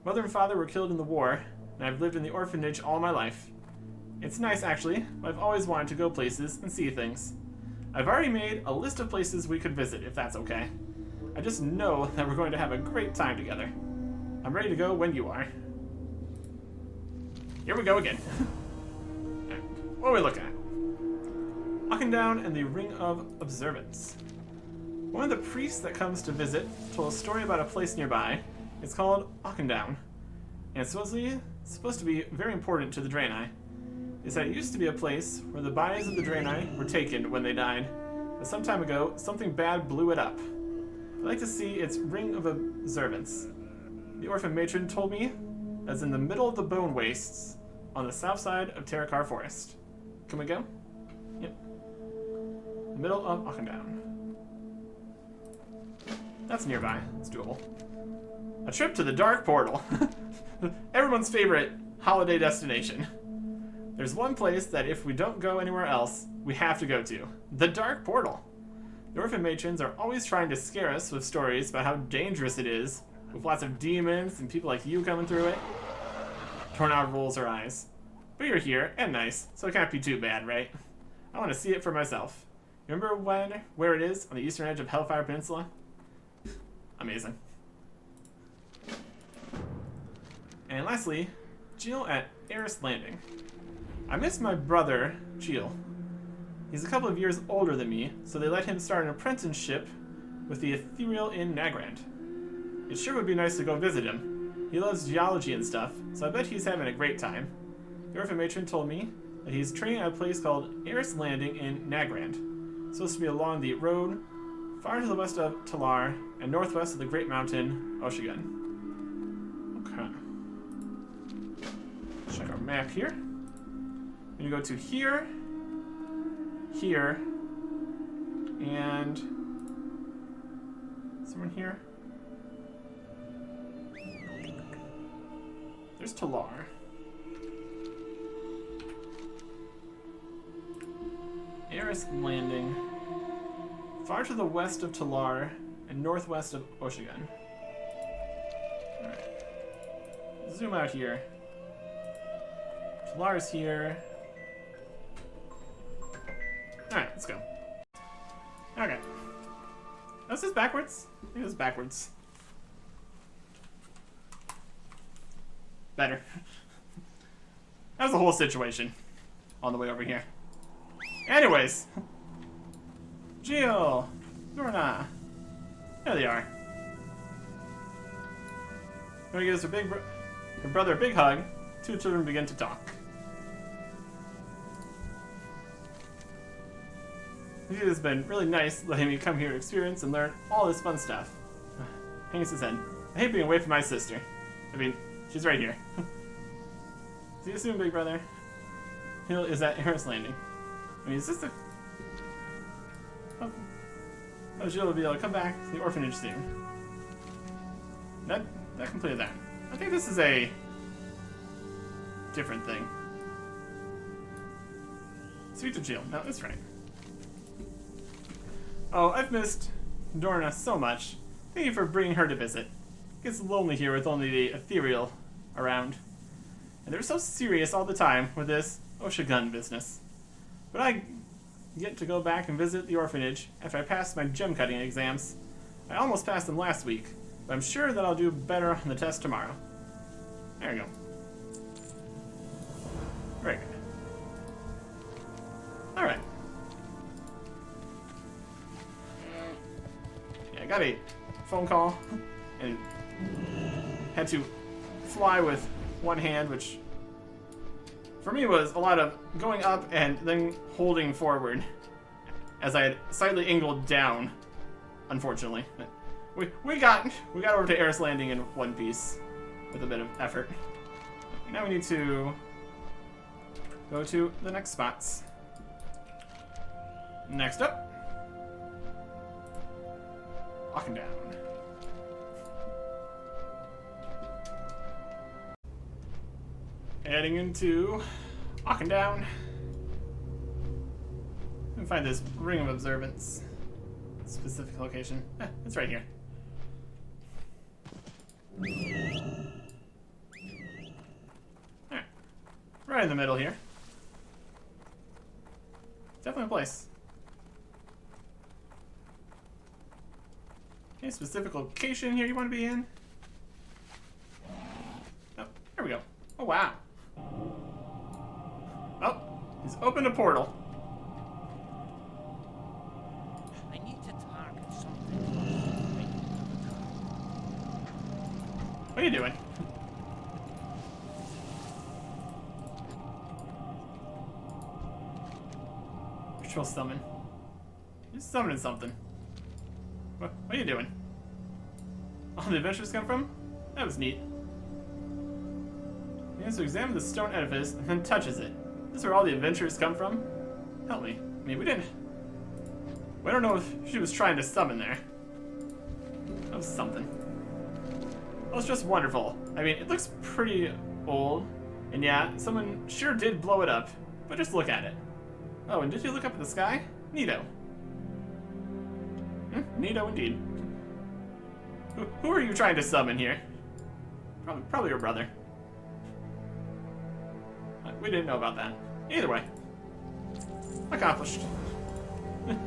Mother and father were killed in the war, and I've lived in the orphanage all my life. It's nice, actually, but I've always wanted to go places and see things. I've already made a list of places we could visit, if that's okay. I just know that we're going to have a great time together. I'm ready to go when you are. Here we go again. Right, what are we looking at? Auchendown and the Ring of Observance. One of the priests that comes to visit told a story about a place nearby. It's called Auchendown, and it's supposed to be very important to the Draenei. They said it used to be a place where the bodies of the Draenei were taken when they died, but some time ago, something bad blew it up. I'd like to see its Ring of Observance. The Orphan Matron told me that's in the middle of the Bone Wastes on the south side of Terakar Forest. Can we go? Yep. The middle of Auchendown. That's nearby. It's doable. A trip to the Dark Portal. Everyone's favorite holiday destination. There's one place that if we don't go anywhere else, we have to go to. The Dark Portal. The Orphan Matrons are always trying to scare us with stories about how dangerous it is, with lots of demons and people like you coming through it. Tornado rolls her eyes. But you're here, and nice, so it can't be too bad, right? I want to see it for myself. Remember where it is on the eastern edge of Hellfire Peninsula? Amazing. And lastly, Jill at Eris Landing. I miss my brother, Jill. He's a couple of years older than me, so they let him start an apprenticeship with the Ethereal in Nagrand. It sure would be nice to go visit him. He loves geology and stuff, so I bet he's having a great time. The Orphan Matron told me that he's training at a place called Eris Landing in Nagrand. Supposed to be along the road far to the west of Talar and northwest of the great mountain Oshigan. Okay. Check our map here. We're gonna go to here, here, and someone here. There's Talar. Eris Landing. Far to the west of Talar and northwest of Oshigan. Alright. Zoom out here. Talar's here. Alright, let's go. Okay. Oh, is this backwards? I think this is backwards. Better. That was the whole situation on the way over here. Anyways. Jill! Lorna! There they are. When he gives her brother a big hug, two children begin to talk. It has been really nice letting me come here to experience and learn all this fun stuff. Hangs his head. I hate being away from my sister. I mean, she's right here. See you soon, big brother. Hill is at Eris Landing. I mean, is this the... Oh, Jill will be able to come back to the orphanage soon. That completed that. I think this is a different thing. Speak to Jill. No, that's right. Oh, I've missed Dorna so much. Thank you for bringing her to visit. It gets lonely here with only the ethereal around. And they're so serious all the time with this Oshigun business. But I get to go back and visit the orphanage after I pass my gem cutting exams. I almost passed them last week, but I'm sure that I'll do better on the test tomorrow. There we go. Very good. Alright. Yeah, I got a phone call and had to fly with one hand, which for me was a lot of going up and then holding forward as I had slightly angled down, unfortunately. We got over to Eris Landing in one piece with a bit of effort. Now we need to go to the next spots. Next up, walking down. Heading into Down. And find this ring of observance. Specific location. It's right here. Alright. Right in the middle here. Definitely a place. Any specific location here you want to be in? Oh, there we go. Oh, wow. Oh, he's opened a portal. I need to target something. What are you doing? Ritual summon. You're summoning something. What are you doing? All the adventures come from? That was neat. He has to examine the stone edifice and then touches it. This is where all the adventures come from? Help me. I mean, we don't know if she was trying to summon there. That was something. That was just wonderful. I mean, it looks pretty old. And yeah, someone sure did blow it up. But just look at it. Oh, and did you look up at the sky? Neato. Neato indeed. Who are you trying to summon here? Probably your brother. We didn't know about that. Either way. Accomplished.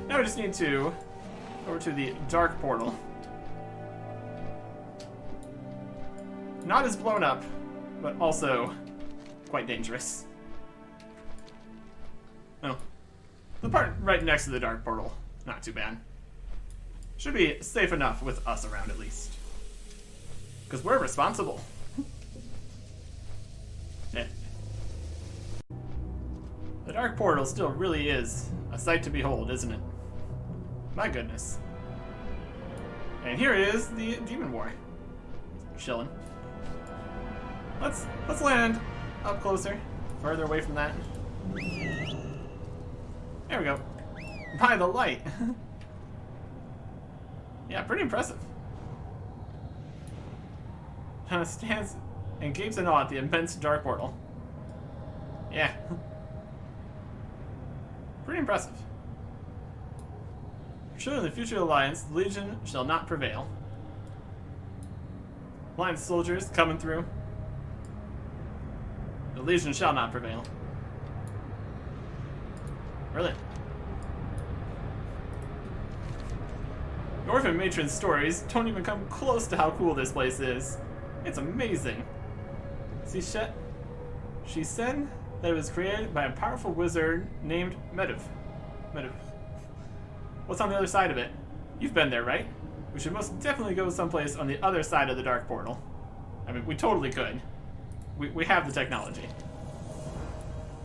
Now we just need to go over to the dark portal. Not as blown up, but also quite dangerous. Oh. The part right next to the dark portal, not too bad. Should be safe enough with us around at least. Because we're responsible. The Dark Portal still really is a sight to behold, isn't it? My goodness. And here is the Demon War. Chilling. Let's land up closer, further away from that. There we go. By the light. Yeah, pretty impressive. Stands and gapes in awe at the immense Dark Portal. Yeah. Pretty impressive. Surely in the future alliance, the Legion shall not prevail. Alliance soldiers coming through. The Legion shall not prevail. Really? The Orphan Matron's stories don't even come close to how cool this place is. It's amazing. See, she said that it was created by a powerful wizard named Medivh. What's on the other side of it? You've been there, right? We should most definitely go someplace on the other side of the Dark Portal. I mean, we totally could. We have the technology.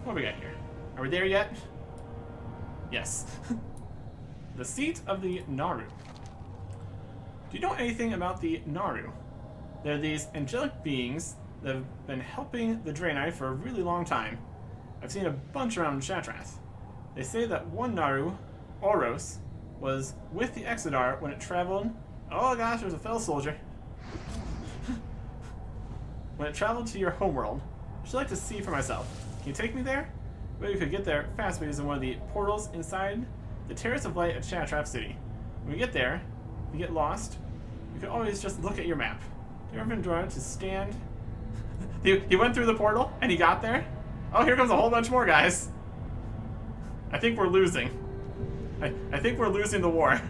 What do we got here? Are we there yet? Yes. The seat of the Naru. Do you know anything about the Naru? They're these angelic beings that have been helping the Draenei for a really long time. I've seen a bunch around Shattrath. They say that one Naru, Oros, was with the Exodar when it traveled... Oh gosh, there's a fellow soldier. When it traveled to your homeworld. I'd like to see for myself. Can you take me there? Maybe we could get there fast by using one of the portals inside the Terrace of Light at Shattrath City. When we get there, if you get lost, you can always just look at your map. Do you ever enjoy to stand... He went through the portal and he got there? Oh, here comes a whole bunch more guys. I think we're losing. I think we're losing the war.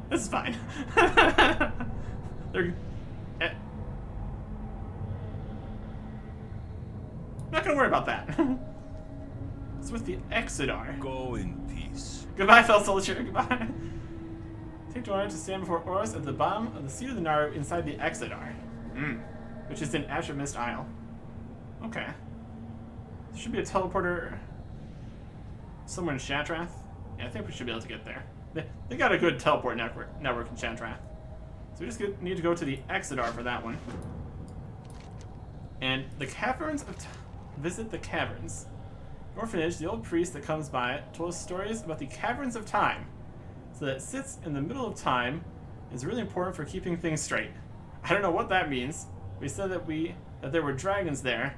This is fine. They're... not gonna worry about that. It's with the Exodar. Go in peace. Goodbye, fellow soldier. Goodbye. Take Dora to stand before Oros at the bottom of the seat of the Naru inside the Exodar. Which is in Azure Mist Isle. Okay. There should be a teleporter somewhere in Shattrath. Yeah, I think we should be able to get there. They got a good teleport network in Shattrath. So we just need to go to the Exodar for that one. And the Caverns of... Visit the Caverns. Orphanage, the old priest that comes by, told us stories about the Caverns of Time. So that it sits in the middle of time is really important for keeping things straight. I don't know what that means. We said that there were dragons there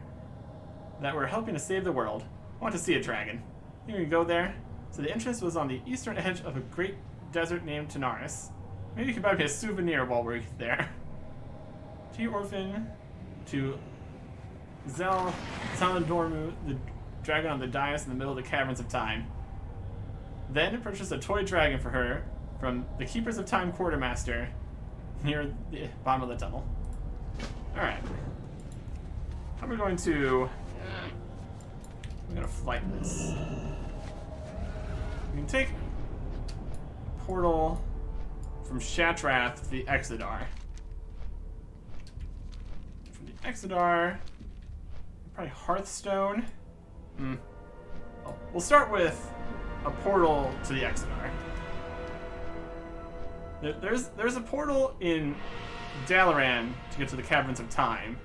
that were helping to save the world. I want to see a dragon. You can go there. So the entrance was on the eastern edge of a great desert named Tanaris. Maybe you could buy me a souvenir while we're there. T. Orphan to Zaladormu, the dragon on the dais in the middle of the Caverns of Time. Then purchase a toy dragon for her from the Keepers of Time Quartermaster near the bottom of the tunnel. Alright. How are we going to... I'm going to flight this. We can take a portal from Shattrath to the Exodar. From the Exodar... Probably Hearthstone. Oh, we'll start with a portal to the Exodar. There's a portal in Dalaran to get to the Caverns of Time.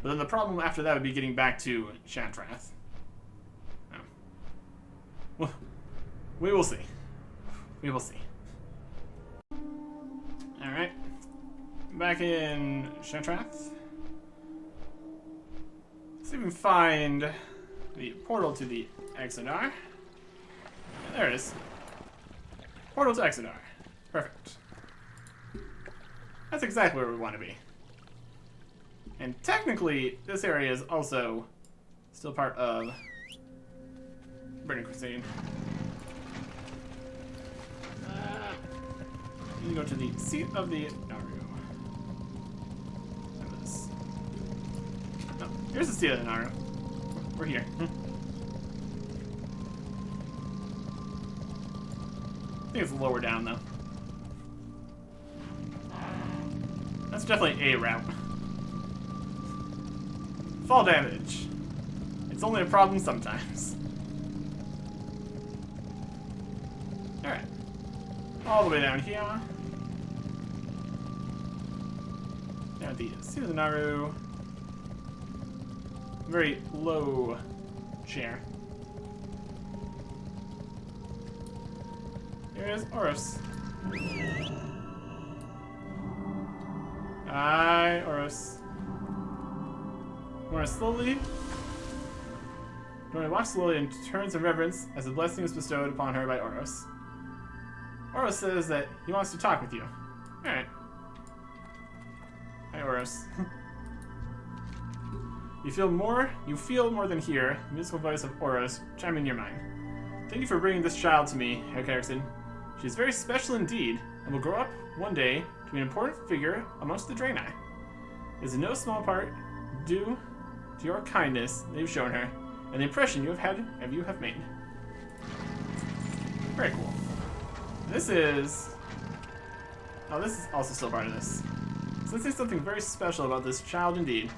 But then the problem after that would be getting back to Shattrath. Oh. Well, we will see. We will see. Alright. Back in Shattrath. See if we can find the portal to the Exodar. Yeah, there it is. Portal to Exodar. Perfect. That's exactly where we want to be. And technically, this area is also still part of Burning Crusade. You can go to the seat of the Naru. No, here's the seat of the Naru. We're here. I think it's lower down though. That's definitely a route. Fall damage. It's only a problem sometimes. Alright. All the way down here. Now the Naru. Very low chair. Here is Oros. Hi, Oros. You want to slowly? You want to walk slowly and turns in reverence as a blessing is bestowed upon her by Oros. Oros says that he wants to talk with you. Alright. Hi, Oros. You feel more than hear the musical voice of Oros chime in your mind. Thank you for bringing this child to me, Herr Erickson. She is very special indeed, and will grow up one day to be an important figure amongst the Draenei. It is in no small part due to your kindness that you've shown her, and the impression you have made. Very cool. This is... Oh, this is also still part of this. Since there's something very special about this child indeed, you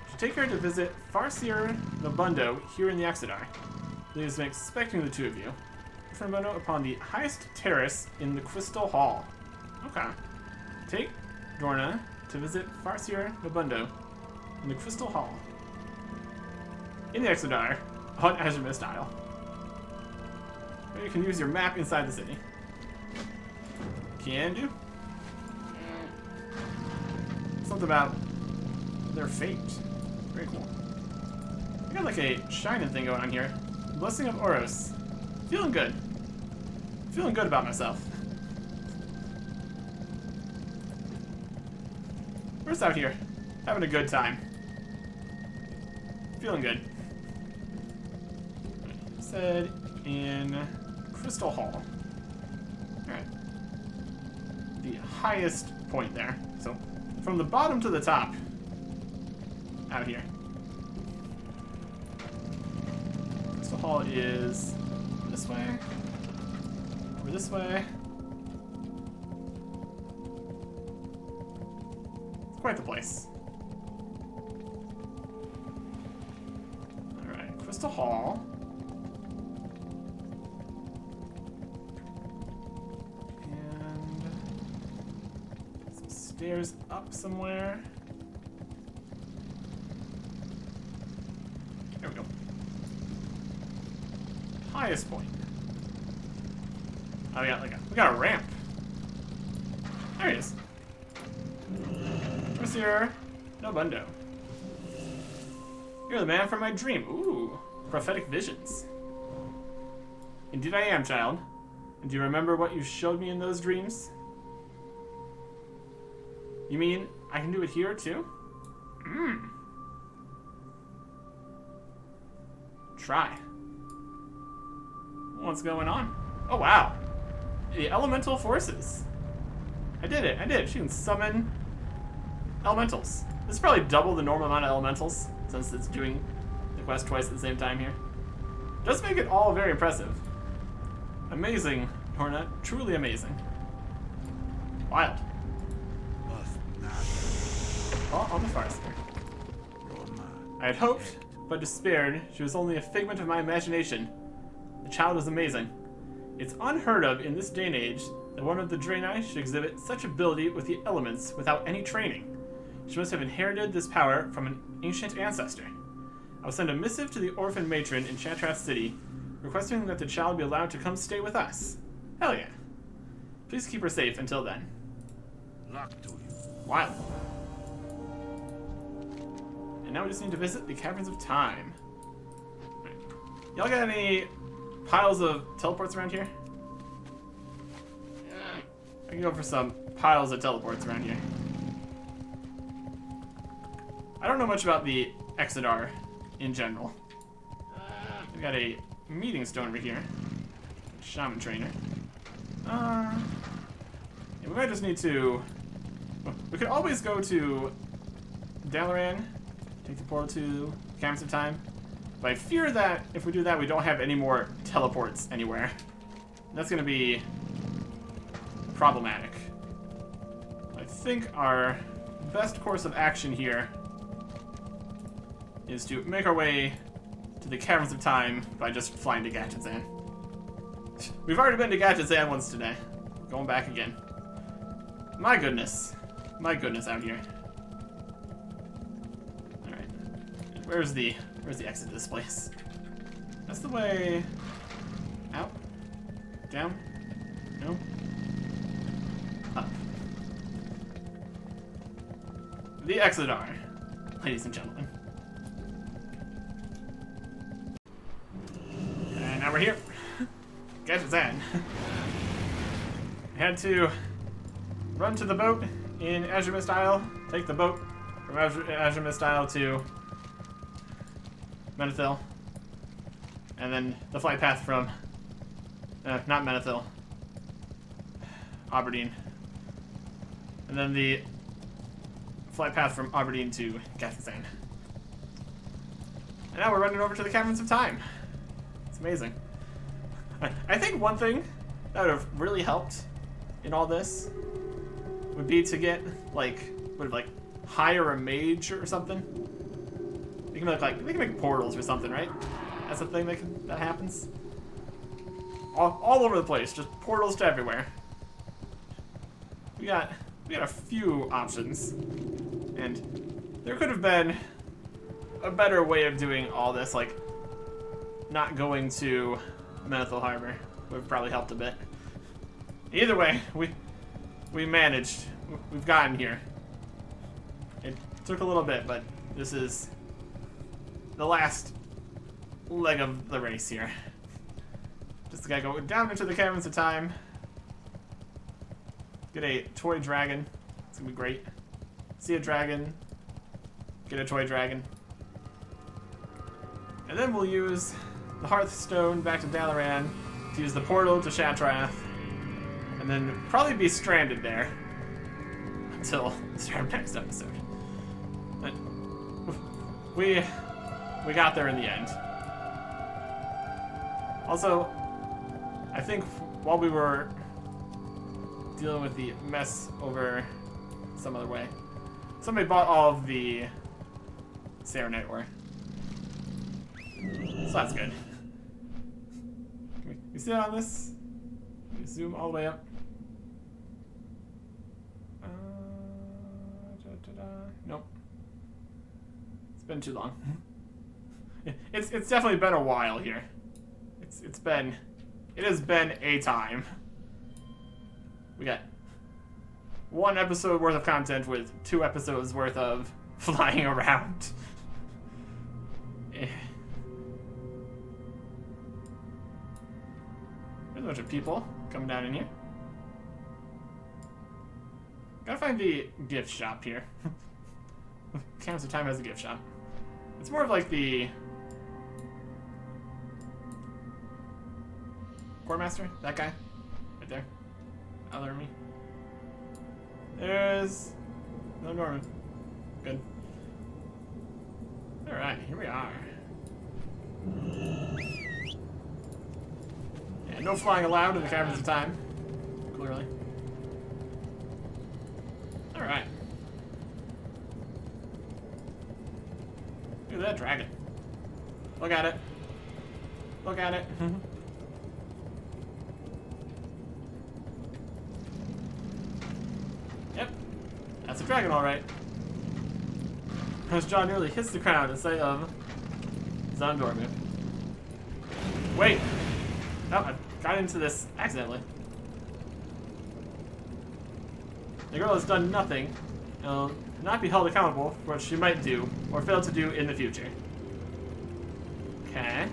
should take her to visit Farseer Nobundo here in the Exodar. He has been expecting the two of you. For Nobundo upon the highest terrace in the Crystal Hall. Okay. Take Dorna to visit Farseer Nobundo in the Crystal Hall. In the Exodar, on Azure Isle. Or you can use your map inside the city. Can do. Something about their fate. Very cool. I got like a shining thing going on here. Blessing of Oros. Feeling good. Feeling good about myself. We're just out here. Having a good time. Feeling good. Said in Crystal Hall. Alright. The highest point there. So, from the bottom to the top. Out here. Crystal Hall is this way. Over this way. It's quite the place. Alright, Crystal Hall. And some stairs up somewhere. There we go. Highest point. Oh, we got a ramp. There he is. Monsieur Nobundo. You're the man from my dream. Ooh, prophetic visions. Indeed I am, child. And do you remember what you showed me in those dreams? You mean I can do it here too? Try. What's going on? Oh, wow. The elemental forces. I did it. She can summon elementals. This is probably double the normal amount of elementals since it's doing the quest twice at the same time here. Does make it all very impressive. Amazing, Horna. Truly amazing. Wild. Oh, on the farce here. I had hoped, but despaired she was only a figment of my imagination. The child is amazing. It's unheard of in this day and age that one of the Draenei should exhibit such ability with the elements without any training. She must have inherited this power from an ancient ancestor. I will send a missive to the orphan matron in Shattrath City, requesting that the child be allowed to come stay with us. Hell yeah. Please keep her safe until then. Luck to you. Wild. And now we just need to visit the Caverns of Time. Right. Y'all got any piles of teleports around here? I can go for some piles of teleports around here. I don't know much about the Exodar in general. We got a meeting stone over here. Shaman trainer. Yeah, we might just need to... Well, we could always go to Dalaran, take the portal to Caverns of Time. But I fear that if we do that, we don't have any more teleports anywhere. That's going to be problematic. I think our best course of action here is to make our way to the Caverns of Time by just flying to Gadgetzan. We've already been to Gadgetzan once today. Going back again. My goodness. My goodness out here. Alright. Where's the exit to this place? That's the way out? Down? No? Up. The exit are, ladies and gentlemen. And now we're here. Gadgetzan. Had to run to the boat in Azure Mist Isle, take the boat from Azure Mist Isle to Menethil, and then the flight path from, not Menethil, Aberdeen, and then the flight path from Aberdeen to Gadgetzan. And now we're running over to the Caverns of Time. It's amazing. I think one thing that would have really helped in all this would be to get, like, hire a mage or something. They can make portals or something, right? That's the thing that happens. All over the place, just portals to everywhere. We got a few options, and there could have been a better way of doing all this, like not going to Menethil Harbor would have probably helped a bit. Either way, we managed. We've gotten here. It took a little bit, but this is the last leg of the race here. Just gotta go down into the Caverns of Time. Get a toy dragon. It's gonna be great. See a dragon. Get a toy dragon. And then we'll use the Hearthstone back to Dalaran to use the portal to Shatrath. And then probably be stranded there until the start of next episode. But we got there in the end. Also, I think while we were dealing with the mess over some other way, somebody bought all of the Saronite ore. So that's good. Can we see it on this? Can we zoom all the way up? Nope. It's been too long. It's definitely been a while here. It has been a time. We got 1 episode worth of content with 2 episodes worth of flying around. There's a bunch of people coming down in here. Gotta find the gift shop here. Caverns of Time has a gift shop. It's more of like the Core Master, that guy, right there. Other me. There's no Norman. Good. All right, here we are. Yeah, no flying allowed in the Caverns of Time. Clearly. All right. Look at that dragon. Look at it. Look at it. Yep. That's a dragon, all right. As John nearly hits the ground instead of Zondormu. Wait. Oh, I got into this accidentally. The girl has done nothing and will not be held accountable for what she might do or fail to do in the future. Okay.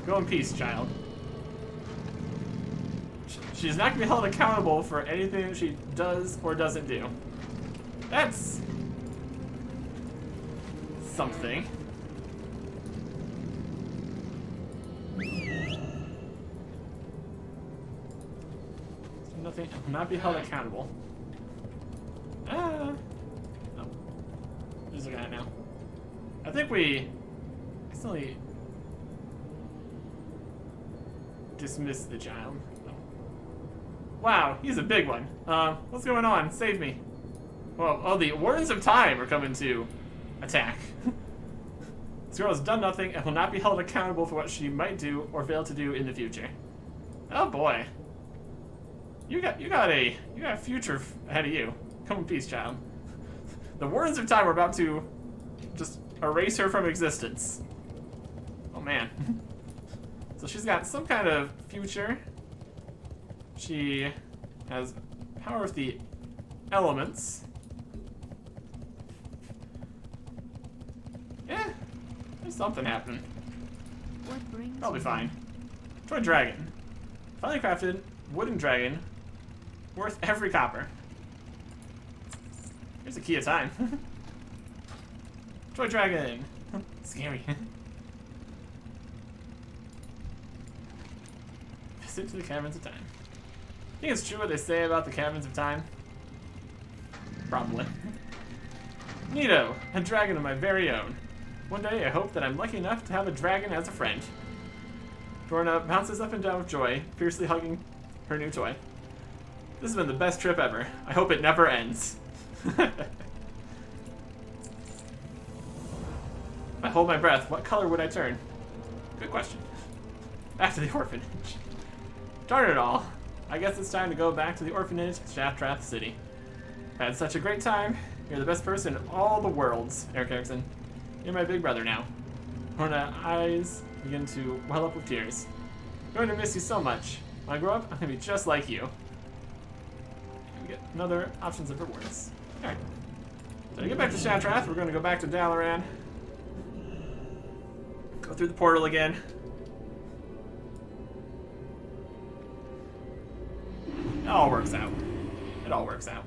Go in peace, child. She's not going to be held accountable for anything that she does or doesn't do. That's something. Nothing. Will not be held accountable. Oh. Just looking at it now. I think we accidentally dismissed the child. Oh. Wow, he's a big one. What's going on? Save me. Well, oh, the Wardens of Time are coming to attack. This girl has done nothing and will not be held accountable for what she might do or fail to do in the future. Oh boy. You got a future ahead of you. Come in peace, child. The Wardens of Time are about to just erase her from existence. Oh man. So she's got some kind of future. She has power of the elements. Yeah, there's something happening. What brings Probably you? fine. Toy dragon. Finely crafted wooden dragon. Worth every copper. Here's a key of time. Toy dragon. Scary. Visit to the caverns of time. Think it's true what they say about the caverns of time? Probably. Neato, a dragon of my very own. One day I hope that I'm lucky enough to have a dragon as a friend. Dorna bounces up and down with joy, fiercely hugging her new toy. This has been the best trip ever. I hope it never ends. If I hold my breath, what color would I turn? Good question. Back to the orphanage. Darn it all. I guess it's time to go back to the orphanage at Shaftrath City. I had such a great time. You're the best person in all the worlds, Eric Erickson. You're my big brother now. Horna's eyes begin to well up with tears. I'm going to miss you so much. When I grow up, I'm going to be just like you. We get another options of rewards. Alright. So to get back to Shaftrath, we're going to go back to Dalaran. Go through the portal again. It all works out. It all works out.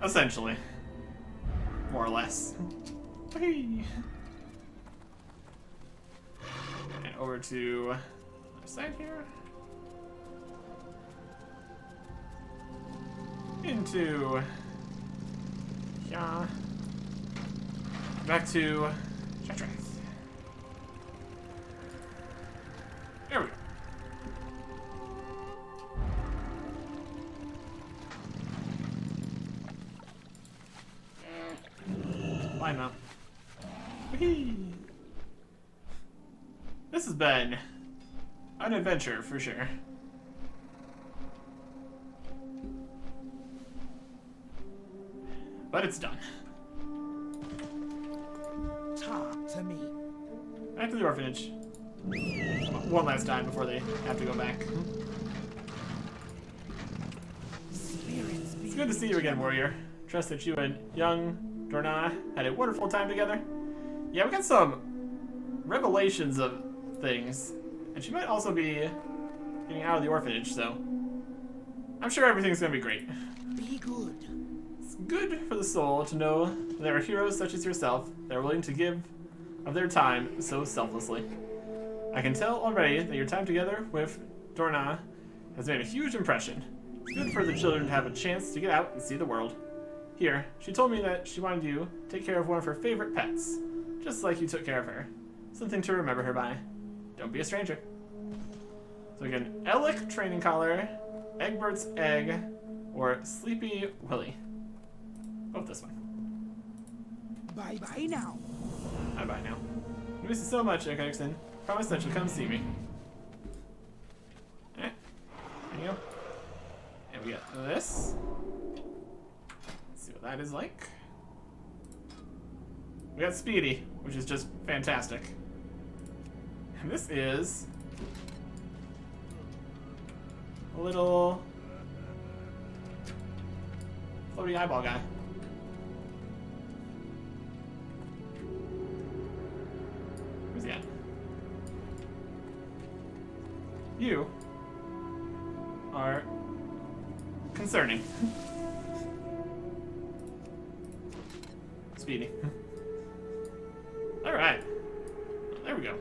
Essentially. More or less. Whee! And over to the other side here. Into... yeah. Back to Shaftrath. There we go. Why not? Whee! This has been an adventure for sure. But it's done. Talk to me. Back to the orphanage. One last time before they have to go back. Spirits It's good to see you again, warrior. Trust that you and young Dorna had a wonderful time together. Yeah, we got some revelations of things. And she might also be getting out of the orphanage, so I'm sure everything's gonna be great. be good. It's good for the soul to know there are heroes such as yourself that are willing to give of their time so selflessly. I can tell already that your time together with Dorna has made a huge impression. It's good for the children to have a chance to get out and see the world. Here, she told me that she wanted you to take care of one of her favorite pets, just like you took care of her. Something to remember her by. Don't be a stranger. So again, Ellic training collar, Egbert's egg, or Sleepy Willy. Both this one. Bye bye now. Bye now. I miss you so much, Eric Erickson. Promise that you'll come see me. Alright. There you go. And we got this. Let's see what that is like. We got Speedy, which is just fantastic. And this is a little floaty eyeball guy. Where's he at? You are concerning. Speedy. Alright. There we go.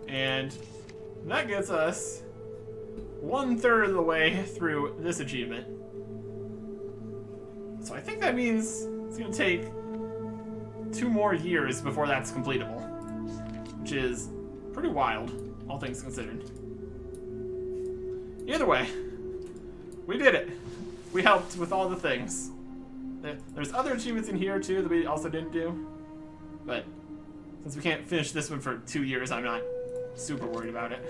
And that gets us 1/3 of the way through this achievement. So I think that means it's going to take 2 more years before that's completable. Which is pretty wild, all things considered. Either way, we did it. We helped with all the things. There's other achievements in here too that we also didn't do, but since we can't finish this one for 2 years, I'm not super worried about it.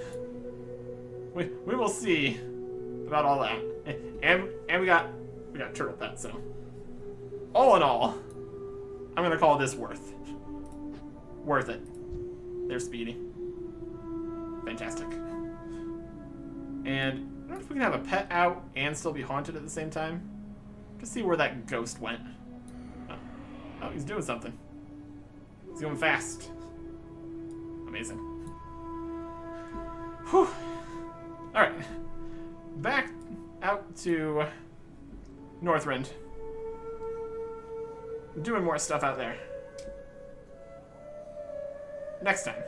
We will see about all that, and we got turtle pet. So all in all, I'm gonna call this worth it. There's Speedy. Fantastic. And I don't know if we can have a pet out and still be haunted at the same time. Just see where that ghost went. Oh, he's doing something. He's going fast. Amazing. Whew. Alright. Back out to Northrend. Doing more stuff out there. Next time.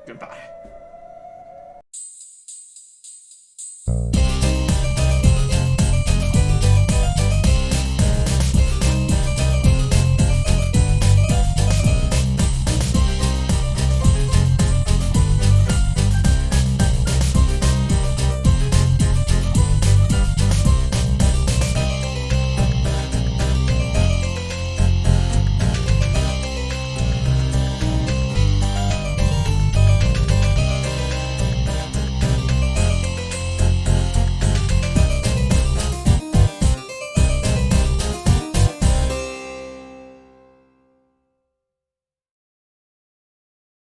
Goodbye.